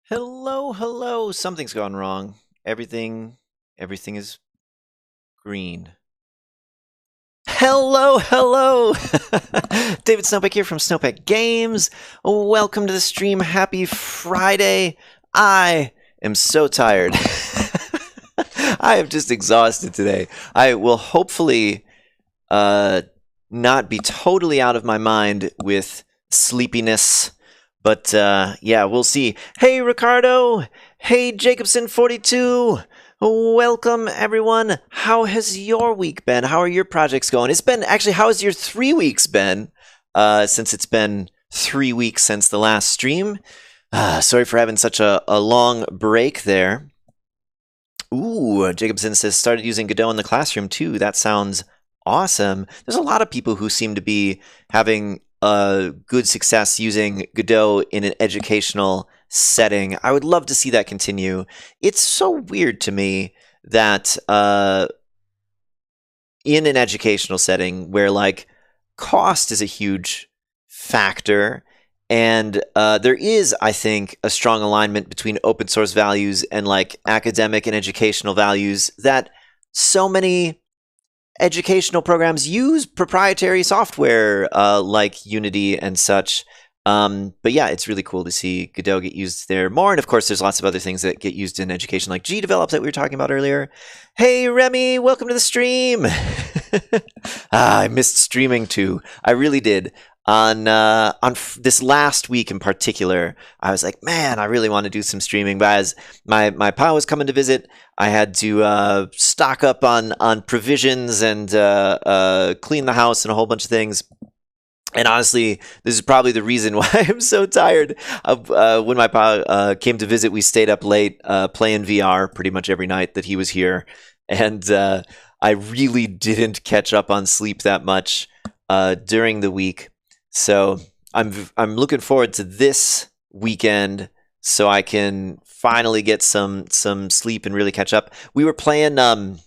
Hello, hello. Something's gone wrong. Everything is green. Hello, hello. David Snowpeck here from Snowpeck Games. Welcome to the stream. Happy Friday. I am so tired. I am just exhausted today. I will hopefully not be totally out of my mind with sleepiness. But yeah, we'll see. Hey, Ricardo. Hey, Jacobson42. Welcome, everyone. How has your week been? How are your projects going? It's been actually, how has your 3 weeks been? Since it's been 3 weeks since the last stream. Sorry for having such a long break there. Ooh, Jacobson says started using Godot in the classroom too. That sounds awesome. There's a lot of people who seem to be having good success using Godot in an educational setting. I would love to see that continue. It's so weird to me that in an educational setting where like cost is a huge factor, and there is, I think, a strong alignment between open source values and like academic and educational values, that so many educational programs use proprietary software like Unity and such. But yeah, it's really cool to see Godot get used there more. And of course, there's lots of other things that get used in education, like GDevelop that we were talking about earlier. Hey, Remy, welcome to the stream. I missed streaming too. I really did. On this last week in particular, I was like, man, I really want to do some streaming. But as my pal was coming to visit, I had to stock up on provisions and clean the house and a whole bunch of things. And honestly, this is probably the reason why I'm so tired. When my pa came to visit, we stayed up late playing VR pretty much every night that he was here. And I really didn't catch up on sleep that much during the week. So I'm looking forward to this weekend so I can finally get some sleep and really catch up. We were playing Fallout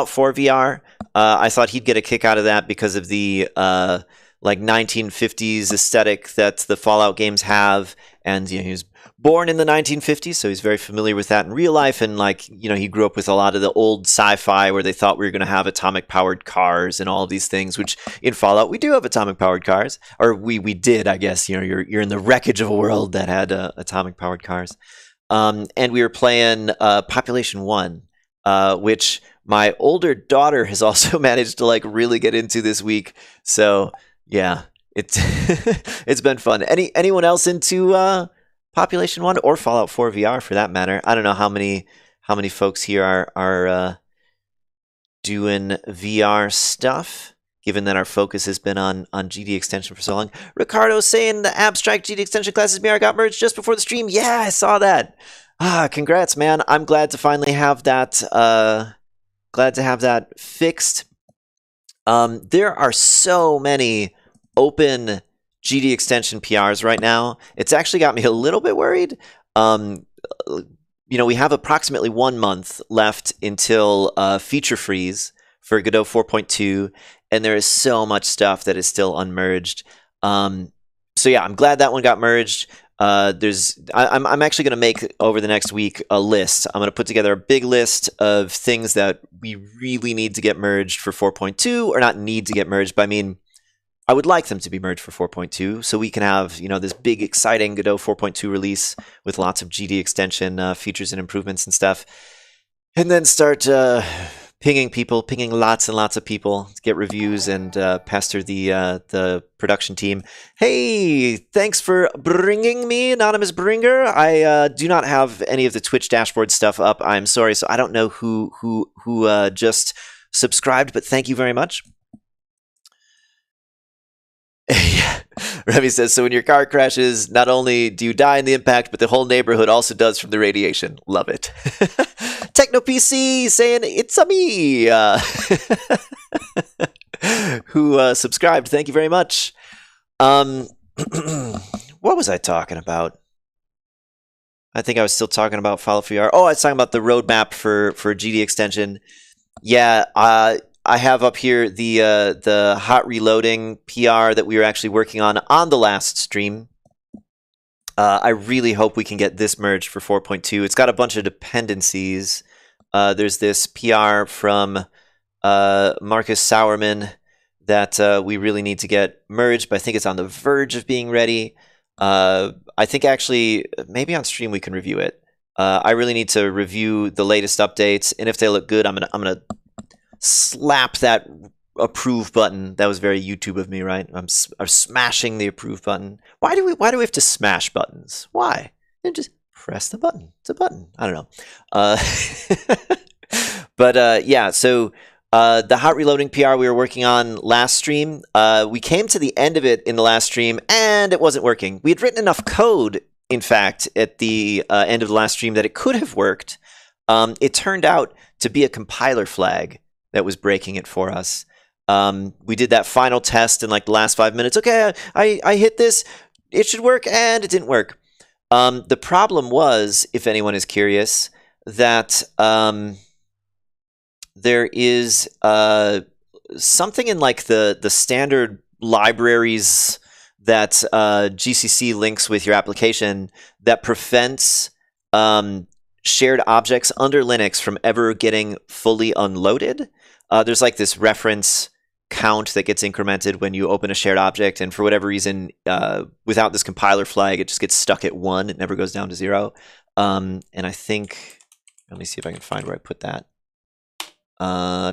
4 VR. I thought he'd get a kick out of that because of the like 1950s aesthetic that the Fallout games have, and you know, he was born in the 1950s, so he's very familiar with that in real life. And like, you know, he grew up with a lot of the old sci-fi where they thought we were going to have atomic powered cars and all of these things, which in Fallout we do have atomic powered cars, or we did, I guess. You know, you're in the wreckage of a world that had atomic powered cars. And we were playing Population 1, which my older daughter has also managed to like really get into this week. So yeah, it's it's been fun. Anyone else into Population 1 or Fallout 4 VR for that matter? I don't know how many folks here are doing VR stuff, given that our focus has been on GDExtension for so long. Ricardo saying the abstract GDExtension classes BR got merged just before the stream. Yeah, I saw that. Congrats, man. I'm glad to finally have that fixed. There are so many open GDExtension PRs right now. It's actually got me a little bit worried. You know, we have approximately 1 month left until feature freeze for Godot 4.2, and there is so much stuff that is still unmerged. So yeah, I'm glad that one got merged. I'm actually going to make over the next week a list. I'm going to put together a big list of things that we really need to get merged for 4.2, or not need to get merged, but I mean, I would like them to be merged for 4.2 so we can have, you know, this big exciting Godot 4.2 release with lots of GDExtension features and improvements and stuff, and then start pinging lots and lots of people to get reviews and pester the production team. Hey, thanks for bringing me, Anonymous Bringer. I do not have any of the Twitch dashboard stuff up. I'm sorry, so I don't know who just subscribed, but thank you very much. Yeah. Remy says, so when your car crashes, not only do you die in the impact, but the whole neighborhood also does from the radiation. Love it. TechnoPC saying, it's a me, who subscribed. Thank you very much. What was I talking about? I think I was still talking about Fallout VR. Oh, I was talking about the roadmap for GDExtension. Yeah, I have up here the hot reloading PR that we were actually working on the last stream. I really hope we can get this merged for 4.2. It's got a bunch of dependencies. There's this PR from Marcus Sauerman that we really need to get merged, but I think it's on the verge of being ready. I think actually maybe on stream we can review it. I really need to review the latest updates, and if they look good, I'm gonna slap that approve button. That was very YouTube of me, right? I'm smashing the approve button. Why do we have to smash buttons? Why? And just press the button. It's a button. I don't know. But yeah, so the hot reloading PR we were working on last stream, we came to the end of it in the last stream, and it wasn't working. We had written enough code, in fact, at the end of the last stream that it could have worked. It turned out to be a compiler flag that was breaking it for us. We did that final test in like the last 5 minutes. Okay, I hit this. It should work, and it didn't work. The problem was, if anyone is curious, that there is something in like the standard libraries that GCC links with your application that prevents shared objects under Linux from ever getting fully unloaded. There's like this reference count that gets incremented when you open a shared object, and for whatever reason, without this compiler flag, it just gets stuck at 1. It never goes down to 0. And I think, let me see if I can find where I put that. I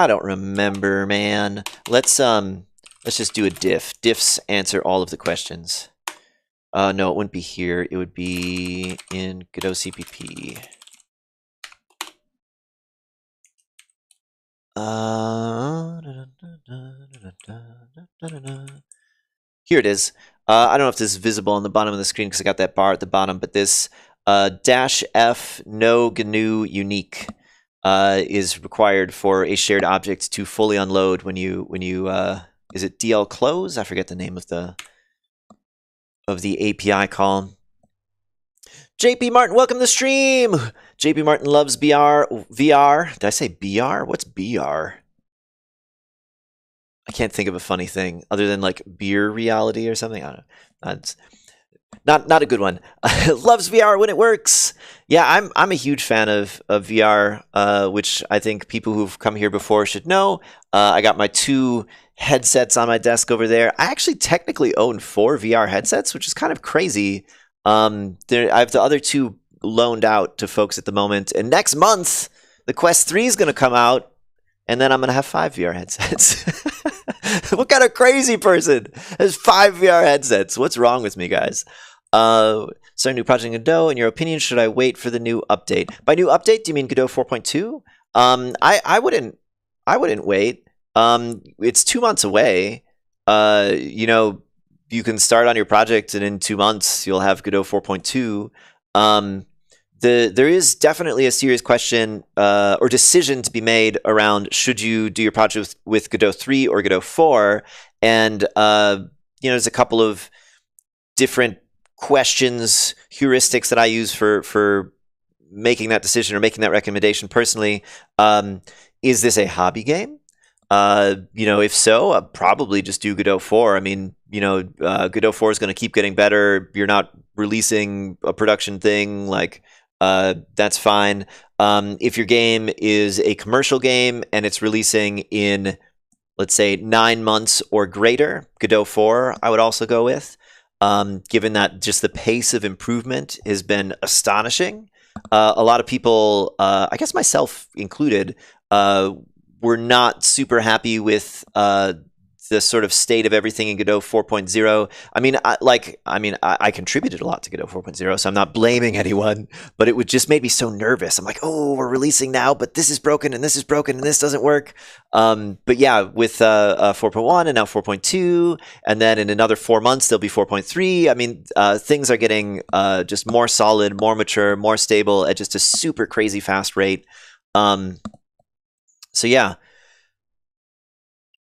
don't remember, man. Let's just do a diff. Diffs answer all of the questions. No, it wouldn't be here. It would be in Godot CPP. Here it is. I don't know if this is visible on the bottom of the screen because I got that bar at the bottom, but this -f no GNU unique is required for a shared object to fully unload when you is it DL close? I forget the name of the API call. JP Martin, welcome to the stream. JP Martin loves VR. Did I say BR? What's BR? I can't think of a funny thing other than like beer reality or something. I don't know. That's not a good one. Loves VR when it works. Yeah, I'm a huge fan of VR, which I think people who've come here before should know. I got my 2 headsets on my desk over there. I actually technically own 4 VR headsets, which is kind of crazy. I have the other 2 loaned out to folks at the moment, and next month the Quest 3 is going to come out, and then I'm going to have 5 VR headsets. What kind of crazy person has 5 VR headsets? What's wrong with me, guys? Start a new project in Godot. In your opinion, should I wait for the new update? By new update, do you mean Godot 4.2? I wouldn't wait. It's 2 months away. You know, you can start on your project, and in 2 months you'll have Godot 4.2. There is definitely a serious question or decision to be made around should you do your project with Godot 3 or Godot 4, and you know, there's a couple of different questions, heuristics that I use for making that decision or making that recommendation personally. Is this a hobby game? You know, if so, I'd probably just do Godot 4. I mean, you know, Godot 4 is going to keep getting better. You're not releasing a production thing, like, that's fine. If your game is a commercial game and it's releasing in, let's say, 9 months or greater, Godot 4 I would also go with, given that just the pace of improvement has been astonishing. A lot of people, I guess myself included, were not super happy with the sort of state of everything in Godot 4.0. I mean, I contributed a lot to Godot 4.0, so I'm not blaming anyone, but it would just made me so nervous. I'm like, oh, we're releasing now, but this is broken and this is broken and this doesn't work. But yeah, with 4.1 and now 4.2, and then in another 4 months, there'll be 4.3. I mean, things are getting just more solid, more mature, more stable at just a super crazy fast rate. So yeah,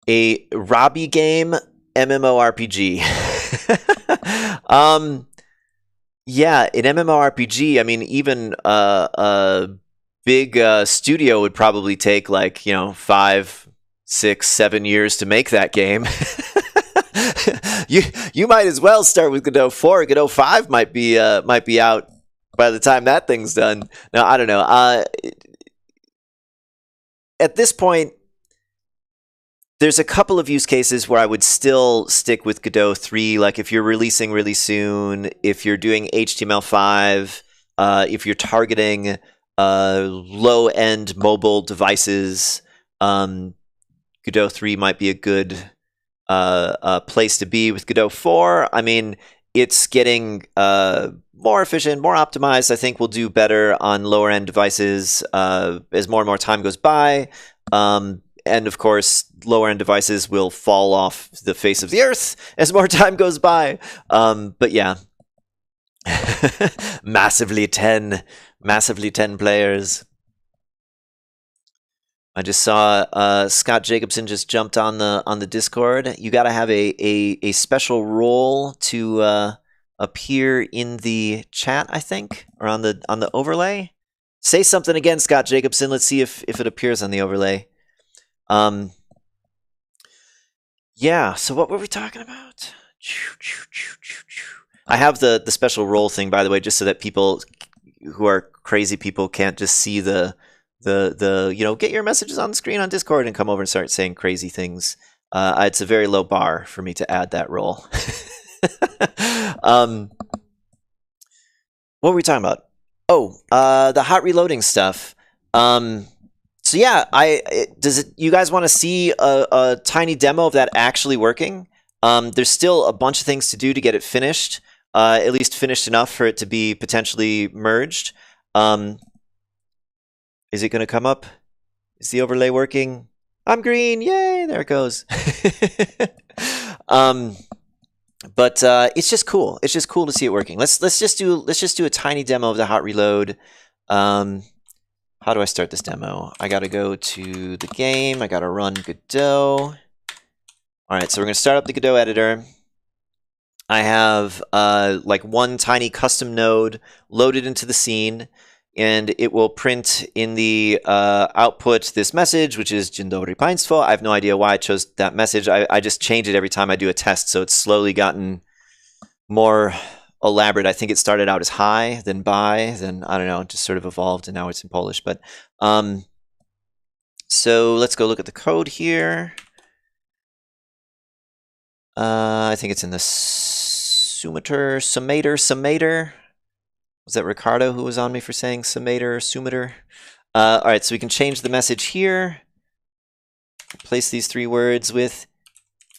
a Robbie game MMORPG. Yeah, an MMORPG. I mean, even a big studio would probably take like 5, 6, 7 years to make that game. you might as well start with Godot 4. Godot 5 might be out by the time that thing's done. No, I don't know. At this point, there's a couple of use cases where I would still stick with Godot 3, like if you're releasing really soon, if you're doing HTML5, if you're targeting low-end mobile devices, Godot 3 might be a good place to be. With Godot 4, I mean, it's getting more efficient, more optimized. I think we'll do better on lower-end devices as more and more time goes by. And of course, lower-end devices will fall off the face of the earth as more time goes by. But yeah, massively 10 players. I just saw Scott Jacobson just jumped on the Discord. You got to have a special role to appear in the chat, I think, or on the overlay. Say something again, Scott Jacobson. Let's see if it appears on the overlay. Yeah, so what were we talking about? I have the special role thing, by the way, just so that people who are crazy people can't just see the get your messages on the screen on Discord and come over and start saying crazy things. It's a very low bar for me to add that role. What were we talking about? Oh, the hot reloading stuff. So yeah, you guys want to see a tiny demo of that actually working? There's still a bunch of things to do to get it finished, at least finished enough for it to be potentially merged. Is it going to come up? Is the overlay working? I'm green, yay! There it goes. But it's just cool. It's just cool to see it working. Let's just do a tiny demo of the hot reload. How do I start this demo? I got to go to the game. I got to run Godot. All right, so we're going to start up the Godot editor. I have like one tiny custom node loaded into the scene, and it will print in the output this message, which is Dzień dobry państwo. I have no idea why I chose that message. I just change it every time I do a test, so it's slowly gotten more elaborate. I think it started out as hi, then bye, then I don't know, it just sort of evolved, and now it's in Polish. But so let's go look at the code here. I think it's in the summator. Was that Ricardo who was on me for saying summator? All right, so we can change the message here. Replace these three words with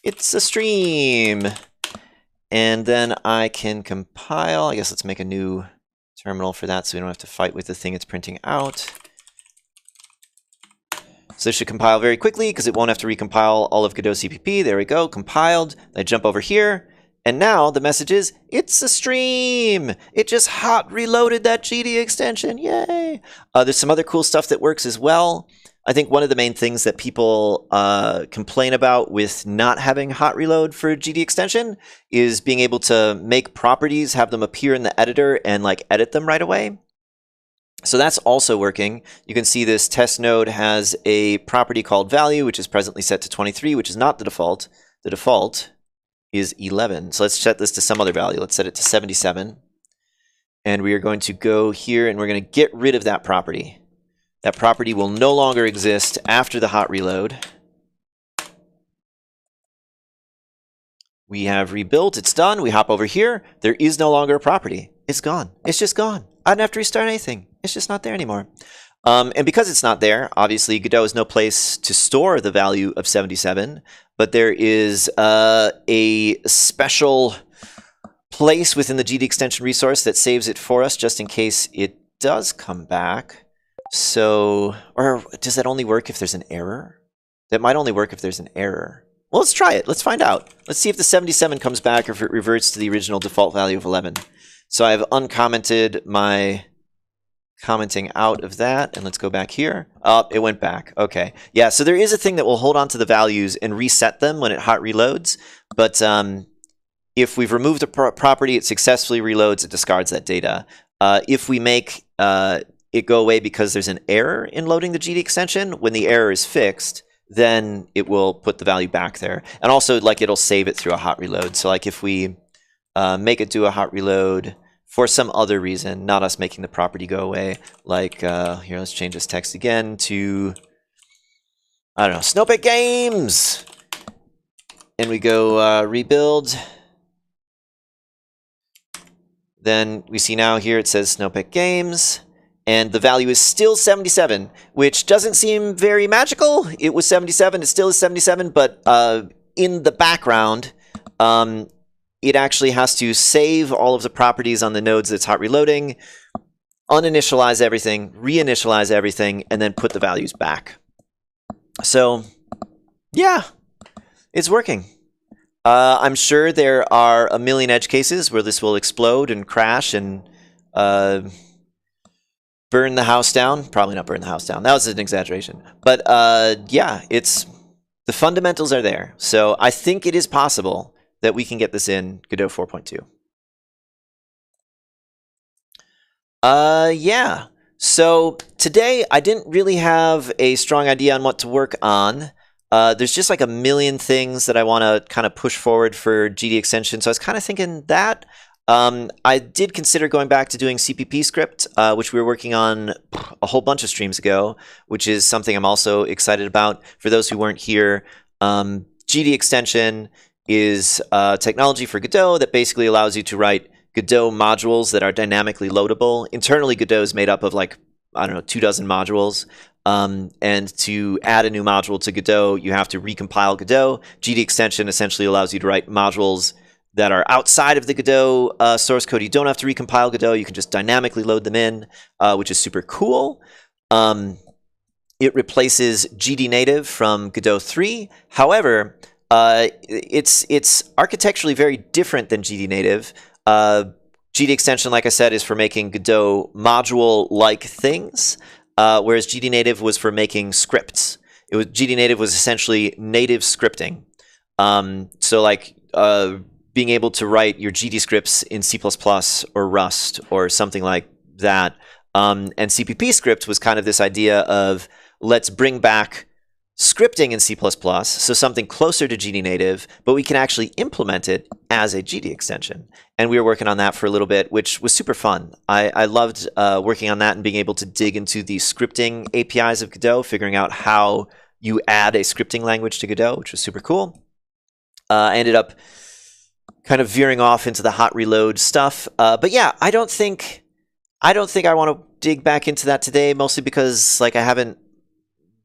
"it's a stream." And then I can compile. I guess let's make a new terminal for that so we don't have to fight with the thing it's printing out. So this should compile very quickly because it won't have to recompile all of Godot CPP. There we go, compiled. I jump over here. And now the message is, it's a stream. It just hot reloaded that GDExtension. Yay. There's some other cool stuff that works as well. I think one of the main things that people complain about with not having hot reload for GDExtension is being able to make properties, have them appear in the editor, and like edit them right away. So that's also working. You can see this test node has a property called value, which is presently set to 23, which is not the default. The default is 11. So let's set this to some other value. Let's set it to 77. And we are going to go here and we're going to get rid of that property. That property will no longer exist after the hot reload. We have rebuilt. It's done. We hop over here. There is no longer a property. It's gone. It's just gone. I didn't have to restart anything. It's just not there anymore. And because it's not there, obviously Godot is no place to store the value of 77, but there is a special place within the GDExtension resource that saves it for us just in case it does come back. So, or does that only work if there's an error? That might only work if there's an error. Well, let's try it. Let's find out. Let's see if the 77 comes back or if it reverts to the original default value of 11. So I've uncommented my commenting out of that, and let's go back here. Oh, it went back. Okay. Yeah, so there is a thing that will hold on to the values and reset them when it hot reloads, but if we've removed a property, it successfully reloads, it discards that data. If we make it go away because there's an error in loading the GDExtension, when the error is fixed, then it will put the value back there. And also, like, it'll save it through a hot reload. So like if we make it do a hot reload for some other reason, not us making the property go away, like here, let's change this text again to, I don't know, Snowpick Games! And we go rebuild. Then we see now here it says Snowpick Games, and the value is still 77, which doesn't seem very magical. It was 77, it still is 77, but in the background, it actually has to save all of the properties on the nodes that's hot reloading, uninitialize everything, reinitialize everything, and then put the values back. So, yeah, it's working. I'm sure there are a million edge cases where this will explode and crash and burn the house down. Probably not burn the house down. That was an exaggeration. But yeah, the fundamentals are there. So I think it is possible that we can get this in Godot 4.2. Yeah. So today I didn't really have a strong idea on what to work on. There's just like a million things that I want to kind of push forward for GDExtension. So I was kind of thinking that. I did consider going back to doing cppscript, which we were working on a whole bunch of streams ago, which is something I'm also excited about. For those who weren't here, GDExtension is technology for Godot that basically allows you to write Godot modules that are dynamically loadable. Internally, Godot is made up of like, I don't know, 24 modules. And to add a new module to Godot, you have to recompile Godot. GDExtension essentially allows you to write modules that are outside of the Godot source code. You don't have to recompile Godot. You can just dynamically load them in, which is super cool. It replaces GDNative from Godot 3. However, it's architecturally very different than GDNative. GDExtension, like I said, is for making Godot module-like things, whereas GDNative was for making scripts. GDNative was essentially native scripting. So like being able to write your GD scripts in C++ or Rust or something like that. And cppscript was kind of this idea of let's bring back scripting in C++, so something closer to GDNative, but we can actually implement it as a GDExtension. And we were working on that for a little bit, which was super fun. I loved working on that and being able to dig into the scripting APIs of Godot, figuring out how you add a scripting language to Godot, which was super cool. I ended up kind of veering off into the hot reload stuff. But yeah, I don't think I want to dig back into that today, mostly because like I haven't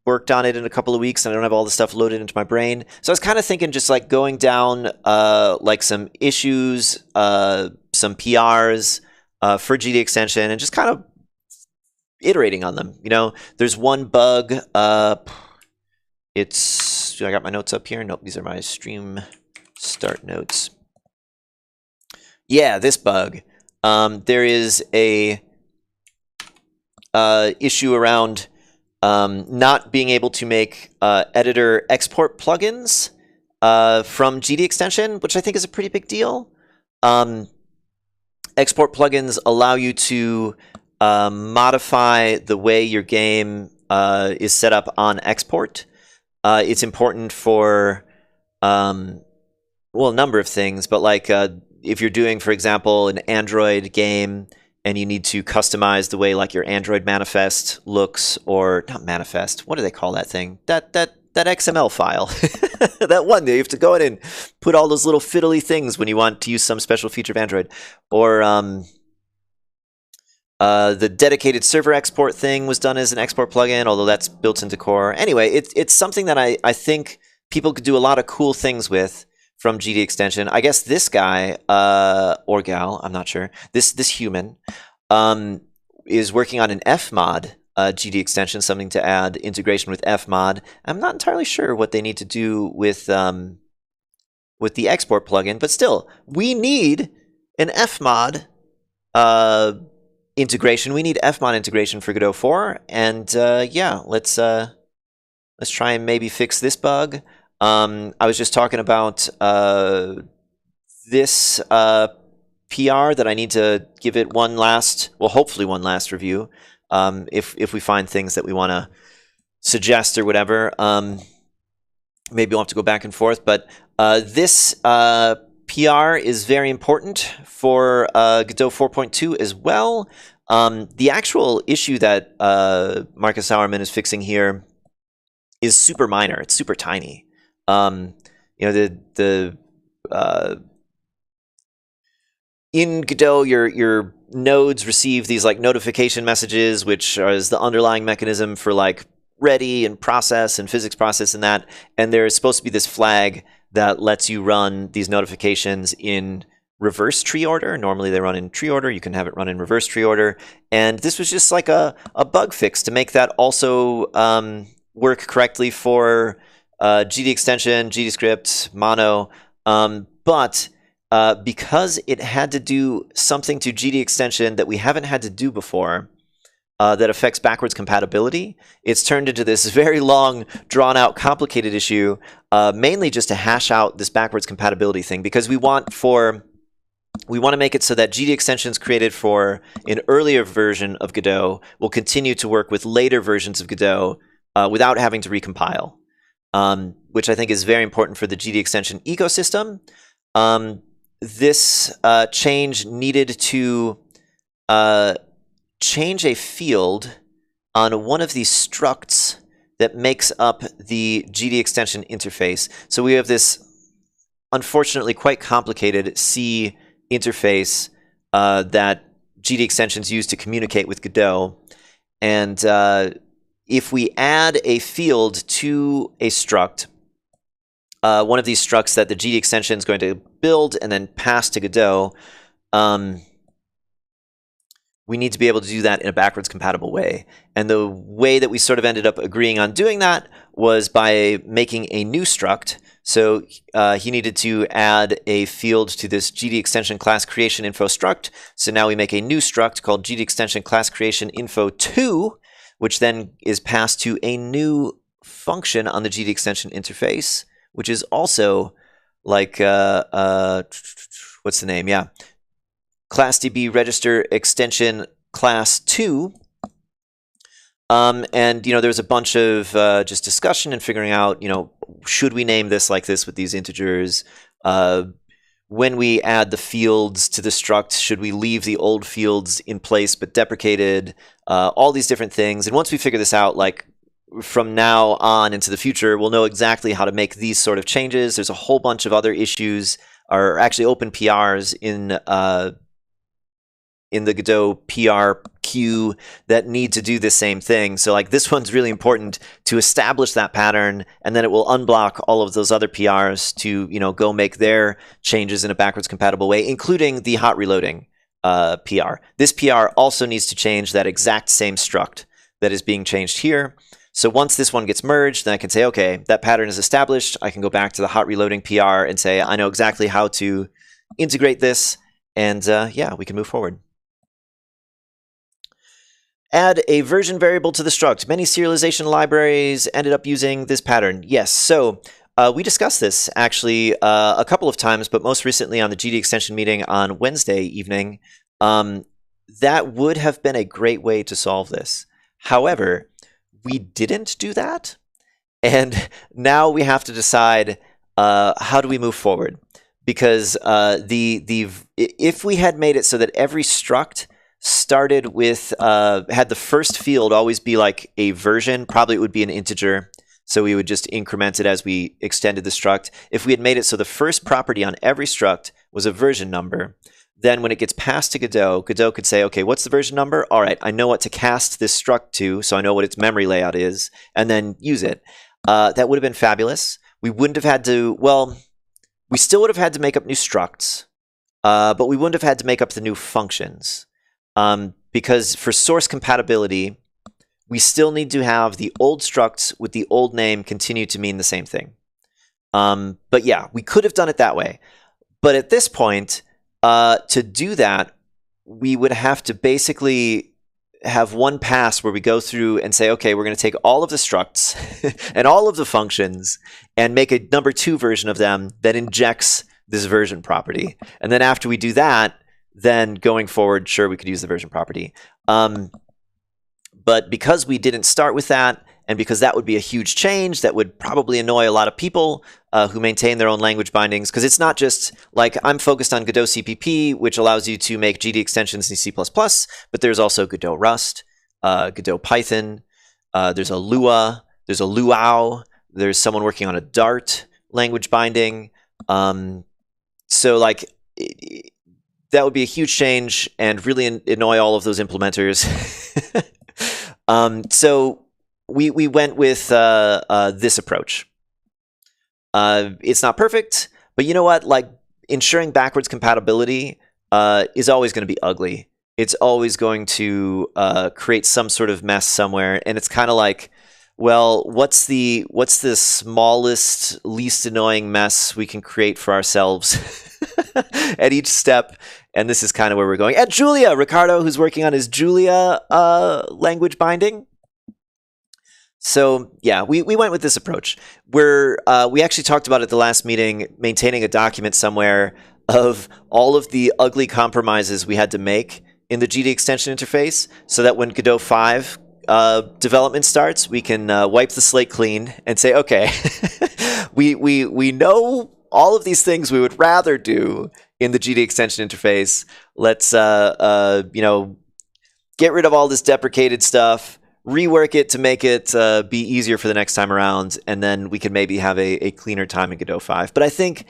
worked on it in a couple of weeks and I don't have all the stuff loaded into my brain. So I was kind of thinking just like going down like some issues, some PRs for GDExtension and just kind of iterating on them. You know, there's one bug. Do I got my notes up here? Nope, these are my stream start notes. Yeah, this bug. There is a issue around not being able to make editor export plugins from GDExtension, which I think is a pretty big deal. Export plugins allow you to modify the way your game is set up on export. It's important for well, a number of things, but like if you're doing, for example, an Android game and you need to customize the way like your Android manifest looks, or not manifest, what do they call that thing? That XML file. That one that you have to go in and put all those little fiddly things when you want to use some special feature of Android. Or the dedicated server export thing was done as an export plugin, although that's built into core. Anyway, it's something that I think people could do a lot of cool things with from GDExtension. I guess this guy, or gal, I'm not sure, this human, is working on an Fmod GDExtension, something to add integration with Fmod. I'm not entirely sure what they need to do with the export plugin, but still, we need an Fmod integration. We need Fmod integration for Godot 4, and yeah, let's try and maybe fix this bug. I was just talking about this PR that I need to give it one last, well, hopefully one last review, if we find things that we want to suggest or whatever. maybe we'll have to go back and forth, but this PR is very important for Godot 4.2 as well. The actual issue that Marcus Sauerman is fixing here is super minor. It's super tiny. In Godot, your nodes receive these like notification messages, which is the underlying mechanism for like ready and process and physics process and that. And there's supposed to be this flag that lets you run these notifications in reverse tree order. Normally they run in tree order. You can have it run in reverse tree order. And this was just like a bug fix to make that also work correctly for GDExtension, GDScript, Mono. But because it had to do something to GDExtension that we haven't had to do before, that affects backwards compatibility, it's turned into this very long, drawn-out, complicated issue, mainly just to hash out this backwards compatibility thing, because we want to make it so that GDExtensions created for an earlier version of Godot will continue to work with later versions of Godot without having to recompile, which I think is very important for the GDExtension ecosystem. This change needed to change a field on one of these structs that makes up the GDExtension interface. So we have this, unfortunately, quite complicated C interface that GDExtensions use to communicate with Godot. And if we add a field to a struct, one of these structs that the GDExtension is going to build and then pass to Godot, we need to be able to do that in a backwards compatible way. And the way that we sort of ended up agreeing on doing that was by making a new struct. So he needed to add a field to this GDExtension class creation info struct. So now we make a new struct called GDExtension class creation info 2, which then is passed to a new function on the GDExtension interface, which is also like, what's the name? Yeah. Class DB register extension class 2. And, there's a bunch of just discussion and figuring out, should we name this like this with these integers? When we add the fields to the struct, should we leave the old fields in place but deprecated? All these different things. And once we figure this out, like from now on into the future, we'll know exactly how to make these sort of changes. There's a whole bunch of other issues, or actually open PRs in the Godot PR queue that need to do the same thing. So like this one's really important to establish that pattern, and then it will unblock all of those other PRs to, go make their changes in a backwards compatible way, including the hot reloading PR. This PR also needs to change that exact same struct that is being changed here. So once this one gets merged, then I can say, okay, that pattern is established. I can go back to the hot reloading PR and say, I know exactly how to integrate this, and yeah, we can move forward. Add a version variable to the struct. Many serialization libraries ended up using this pattern. Yes, so we discussed this actually a couple of times, but most recently on the GDExtension meeting on Wednesday evening. That would have been a great way to solve this. However, we didn't do that, and now we have to decide how do we move forward, because if we had made it so that every struct started with had the first field always be like a version, probably it would be an integer, so we would just increment it as we extended the struct. If we had made it so the first property on every struct was a version number, then when it gets passed to Godot, Godot could say, okay, what's the version number? All right, I know what to cast this struct to, so I know what its memory layout is, and then use it. That would have been fabulous. We wouldn't have had to, well, we still would have had to make up new structs, but we wouldn't have had to make up the new functions. Because for source compatibility, we still need to have the old structs with the old name continue to mean the same thing. But yeah, we could have done it that way. But at this point, to do that, we would have to basically have one pass where we go through and say, okay, we're going to take all of the structs and all of the functions and make a number 2 version of them that injects this version property. And then after we do that, then going forward, sure, we could use the version property. But because we didn't start with that, and because that would be a huge change that would probably annoy a lot of people who maintain their own language bindings, because it's not just like I'm focused on Godot CPP, which allows you to make GD extensions in C++, but there's also Godot Rust, Godot Python, there's a Lua, there's a Luau, there's someone working on a Dart language binding. So like that would be a huge change and really annoy all of those implementers. So we went with this approach. It's not perfect, but you know what? Like ensuring backwards compatibility is always going to be ugly. It's always going to create some sort of mess somewhere, and it's kind of like, well, what's the smallest, least annoying mess we can create for ourselves at each step? And this is kind of where we're going. At Julia, Ricardo, who's working on his Julia language binding. So yeah, we went with this approach. We actually talked about at the last meeting, maintaining a document somewhere of all of the ugly compromises we had to make in the GDExtension interface, so that when Godot 5 development starts, we can wipe the slate clean and say, okay, we know all of these things we would rather do in the GDExtension interface. Let's get rid of all this deprecated stuff, rework it to make it be easier for the next time around, and then we could maybe have a cleaner time in Godot 5. But I think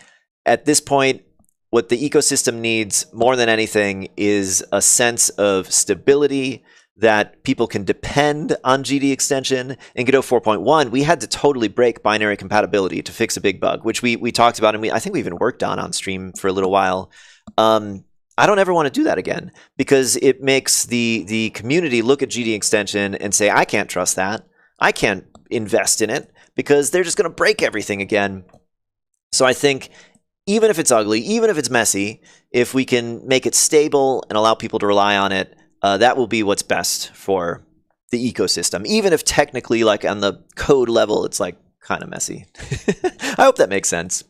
at this point, what the ecosystem needs more than anything is a sense of stability, that people can depend on GDExtension. In Godot 4.1, we had to totally break binary compatibility to fix a big bug, which we talked about, and I think we even worked on stream for a little while. I don't ever want to do that again, because it makes the community look at GDExtension and say, I can't trust that. I can't invest in it, because they're just going to break everything again. So I think even if it's ugly, even if it's messy, if we can make it stable and allow people to rely on it, that will be what's best for the ecosystem, even if technically, like on the code level, it's like kind of messy. I hope that makes sense.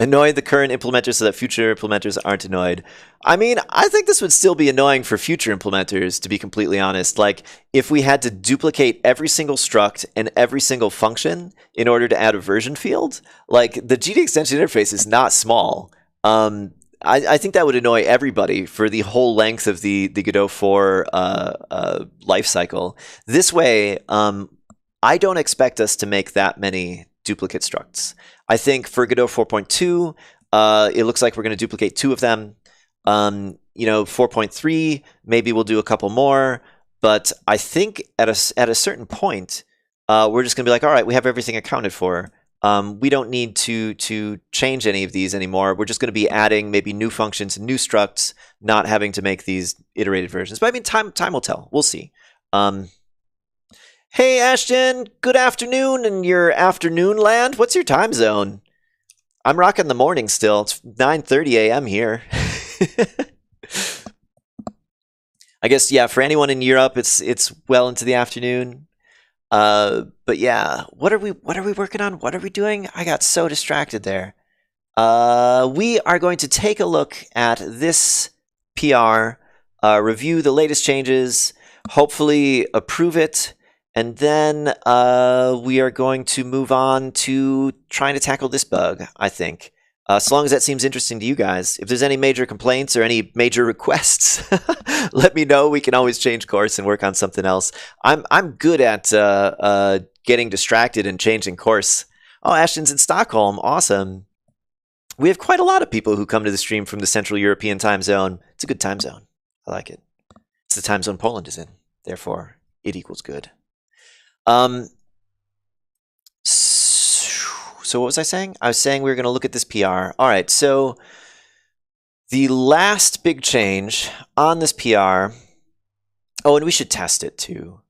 Annoy the current implementers so that future implementers aren't annoyed. I mean, I think this would still be annoying for future implementers, to be completely honest. Like, if we had to duplicate every single struct and every single function in order to add a version field, like, the GDExtension interface is not small. I think that would annoy everybody for the whole length of the Godot 4 lifecycle. This way, I don't expect us to make that many duplicate structs. I think for Godot 4.2, it looks like we're going to duplicate 2 of them. 4.3, maybe we'll do a couple more. But I think at a certain point, we're just going to be like, all right, we have everything accounted for. We don't need to change any of these anymore. We're just going to be adding maybe new functions and new structs, not having to make these iterated versions. But I mean, time will tell. We'll see. Hey, Ashton, good afternoon in your afternoon land. What's your time zone? I'm rocking the morning still. It's 9:30 a.m. here. I guess, yeah, for anyone in Europe, it's well into the afternoon. But yeah, what are we working on? What are we doing? I got so distracted there. We are going to take a look at this PR, review the latest changes, hopefully approve it, and then we are going to move on to trying to tackle this bug, I think. So long as that seems interesting to you guys. If there's any major complaints or any major requests, let me know. We can always change course and work on something else. I'm good at getting distracted and changing course. Oh, Ashton's in Stockholm. Awesome. We have quite a lot of people who come to the stream from the Central European time zone. It's a good time zone. I like it. It's the time zone Poland is in. Therefore, it equals good. So what was I saying? I was saying we were going to look at this PR. All right, so the last big change on this PR. Oh, and we should test it too.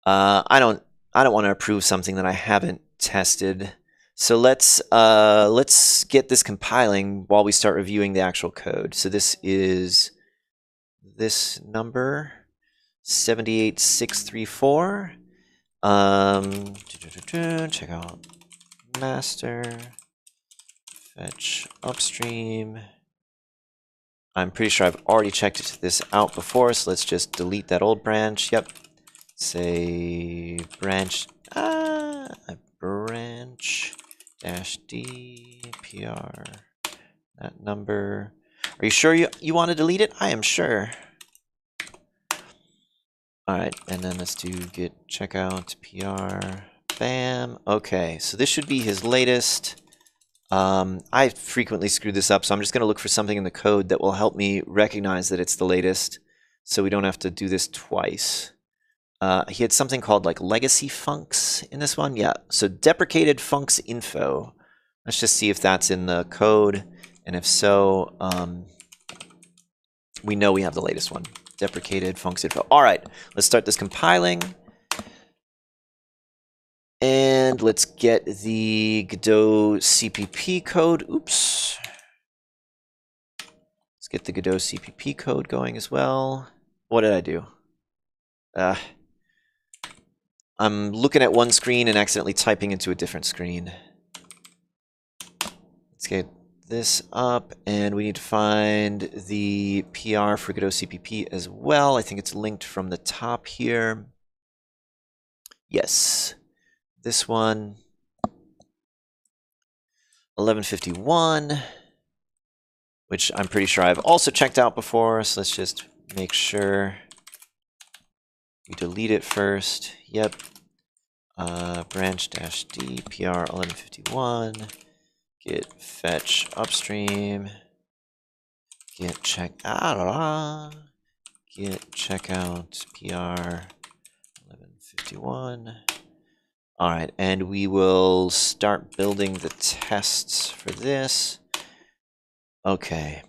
I don't want to approve something that I haven't tested. So let's get this compiling while we start reviewing the actual code. So this is this number 78634. Check out master fetch upstream. I'm pretty sure I've already checked this out before, so let's just delete that old branch. Yep, say branch dash D PR that number. Are you sure you want to delete it? I am sure. All right, and then let's do git checkout PR. Bam. Okay, so this should be his latest. I frequently screw this up, so I'm just going to look for something in the code that will help me recognize that it's the latest, so we don't have to do this twice. He had something called like legacy funcs in this one. Yeah, so deprecated funcs info. Let's just see if that's in the code, and if so, we know we have the latest one. Deprecated funcs info. All right, let's start this compiling. And let's get the Godot CPP code. Oops. Let's get the Godot CPP code going as well. What did I do? I'm looking at one screen and accidentally typing into a different screen. Let's get this up, and we need to find the PR for Godot CPP as well. I think it's linked from the top here. Yes. This one, 1151, which I'm pretty sure I've also checked out before, so let's just make sure we delete it first. Yep. Branch-D PR 1151, git fetch upstream, git checkout PR 1151. All right, and we will start building the tests for this. Okay.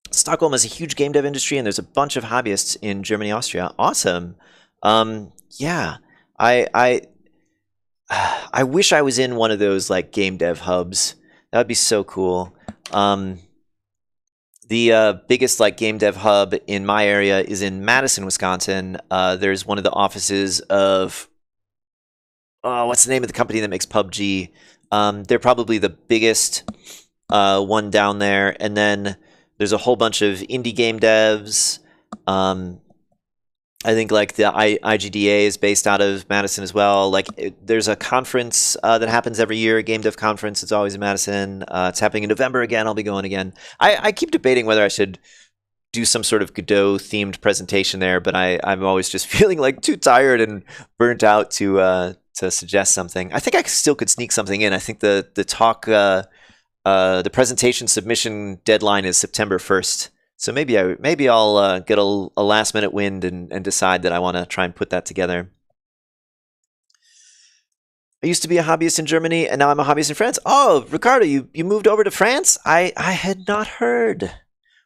Stockholm is a huge game dev industry, and there's a bunch of hobbyists in Germany, Austria. Awesome. Yeah, I wish I was in one of those like game dev hubs. That would be so cool. The biggest like game dev hub in my area is in Madison, Wisconsin. There's one of the offices of what's the name of the company that makes PUBG? They're probably the biggest one down there. And then there's a whole bunch of indie game devs. I think like the IGDA is based out of Madison as well. Like there's a conference that happens every year, a game dev conference. It's always in Madison. It's happening in November again. I'll be going again. I keep debating whether I should do some sort of Godot themed presentation there, but I'm always just feeling like too tired and burnt out to suggest something. I think I still could sneak something in. I think the talk, the presentation submission deadline is September 1st. So maybe I'll get a last minute wind and decide that I want to try and put that together. I used to be a hobbyist in Germany, and now I'm a hobbyist in France. Oh, Ricardo, you moved over to France? I had not heard.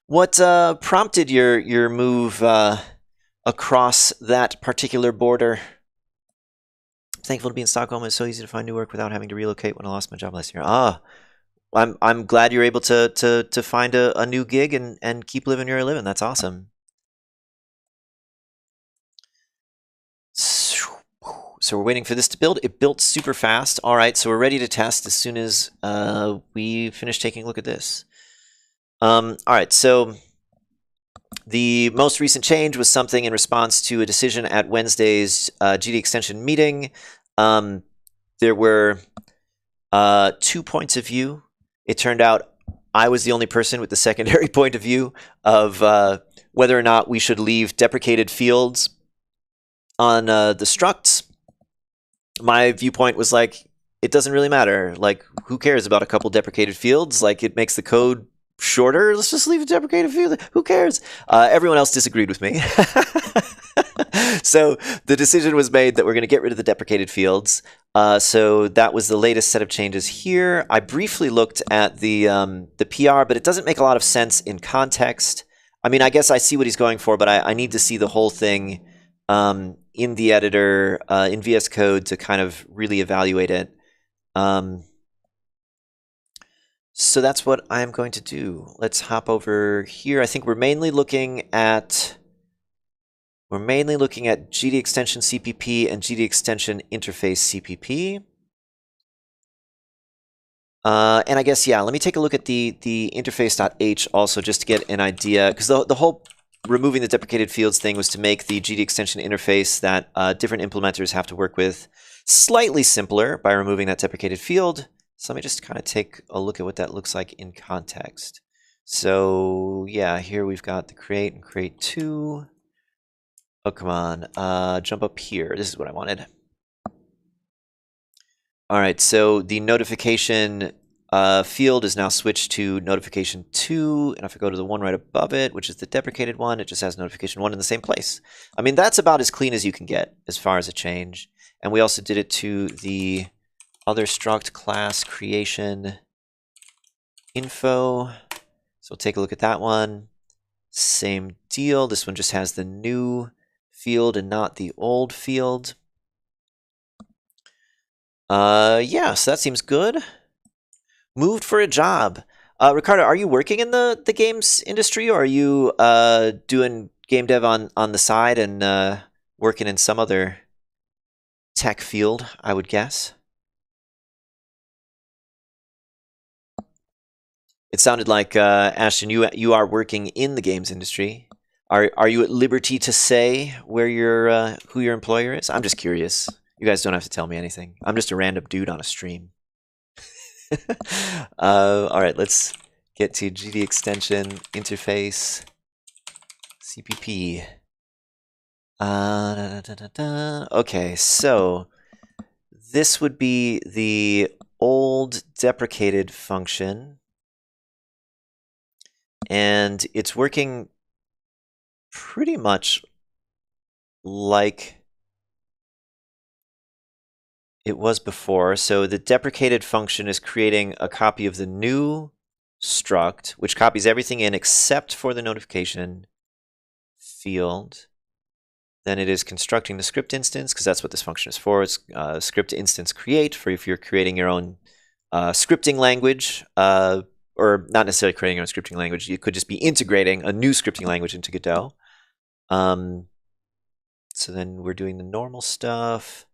What prompted your move across that particular border? Thankful to be in Stockholm. It's so easy to find new work without having to relocate when I lost my job last year. I'm glad you're able to find a new gig and keep living your living. That's awesome. So we're waiting for this to build. It built super fast. All right, so we're ready to test as soon as we finish taking a look at this. All right, so the most recent change was something in response to a decision at Wednesday's GDExtension meeting. There were 2 points of view. It turned out I was the only person with the secondary point of view of whether or not we should leave deprecated fields on the structs. My viewpoint was like, it doesn't really matter. Like, who cares about a couple deprecated fields? Like, it makes the code shorter. Let's just leave a deprecated field. Who cares? Everyone else disagreed with me. So the decision was made that we're going to get rid of the deprecated fields. So that was the latest set of changes here. I briefly looked at the PR, but it doesn't make a lot of sense in context. I mean, I guess I see what he's going for, but I need to see the whole thing in the editor, in VS Code, to kind of really evaluate it. So that's what I'm going to do. Let's hop over here. I think we're mainly looking at GDExtension CPP and GDExtension interface CPP. And I guess, yeah, let me take a look at the interface.h also just to get an idea, because the whole removing the deprecated fields thing was to make the GDExtension interface that different implementers have to work with slightly simpler by removing that deprecated field. So let me just kind of take a look at what that looks like in context. So yeah, here we've got the create and create to. Oh, come on, jump up here. This is what I wanted. All right, so the notification field is now switched to notification 2, and if I go to the one right above it, which is the deprecated one, it just has notification 1 in the same place. I mean, that's about as clean as you can get as far as a change. And we also did it to the other struct class creation info. So we'll take a look at that one. Same deal. This one just has the new field and not the old field. Yeah, so that seems good. Moved for a job. Ricardo, are you working in the games industry, or are you doing game dev on the side and working in some other tech field, I would guess? It sounded like, Ashton, you are working in the games industry. Are you at liberty to say where your who your employer is? I'm just curious. You guys don't have to tell me anything. I'm just a random dude on a stream. All right, let's get to GDExtension interface CPP. Okay, so this would be the old deprecated function, and it's working pretty much like it was before. So the deprecated function is creating a copy of the new struct, which copies everything in except for the notification field. Then it is constructing the script instance, because that's what this function is for. It's script instance create for if you're creating your own scripting language, or not necessarily creating your own scripting language. You could just be integrating a new scripting language into Godot. So then we're doing the normal stuff.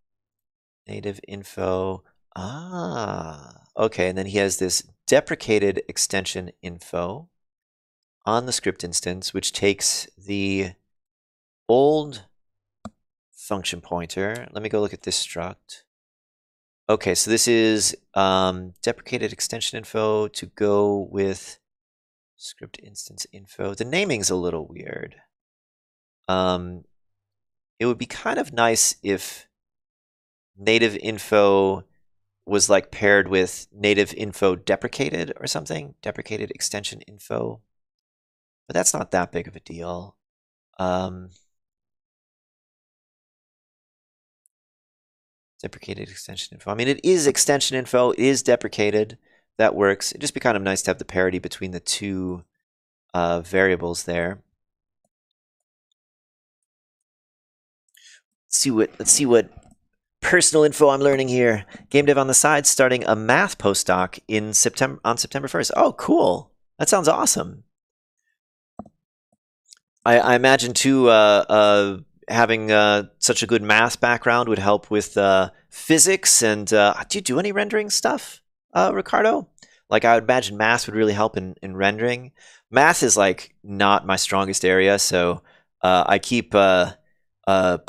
Native info. Okay, and then he has this deprecated extension info on the script instance, which takes the old function pointer. Let me go look at this struct. Okay, so this is deprecated extension info to go with script instance info. The naming's a little weird. It would be kind of nice if native info was like paired with native info deprecated or something, deprecated extension info, but that's not that big of a deal. Deprecated extension info. I mean, it is extension info, it is deprecated. That works. It'd just be kind of nice to have the parity between the two variables there. Let's see what personal info I'm learning here. Game dev on the side, starting a math postdoc on September 1st. Oh, cool. That sounds awesome. I imagine too having such a good math background would help with physics. And do you do any rendering stuff, Ricardo? Like, I would imagine math would really help in rendering. Math is like not my strongest area, so I keep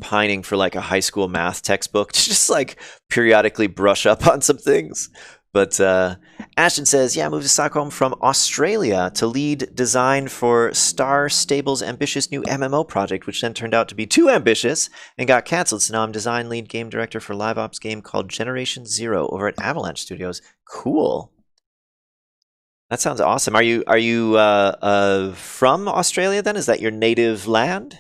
pining for like a high school math textbook to just like periodically brush up on some things. But Ashton says, yeah, I moved to Stockholm from Australia to lead design for Star Stable's ambitious new MMO project, which then turned out to be too ambitious and got canceled. So now I'm design lead game director for a live ops game called Generation Zero over at Avalanche Studios. Cool. That sounds awesome. Are you from Australia then? Is that your native land?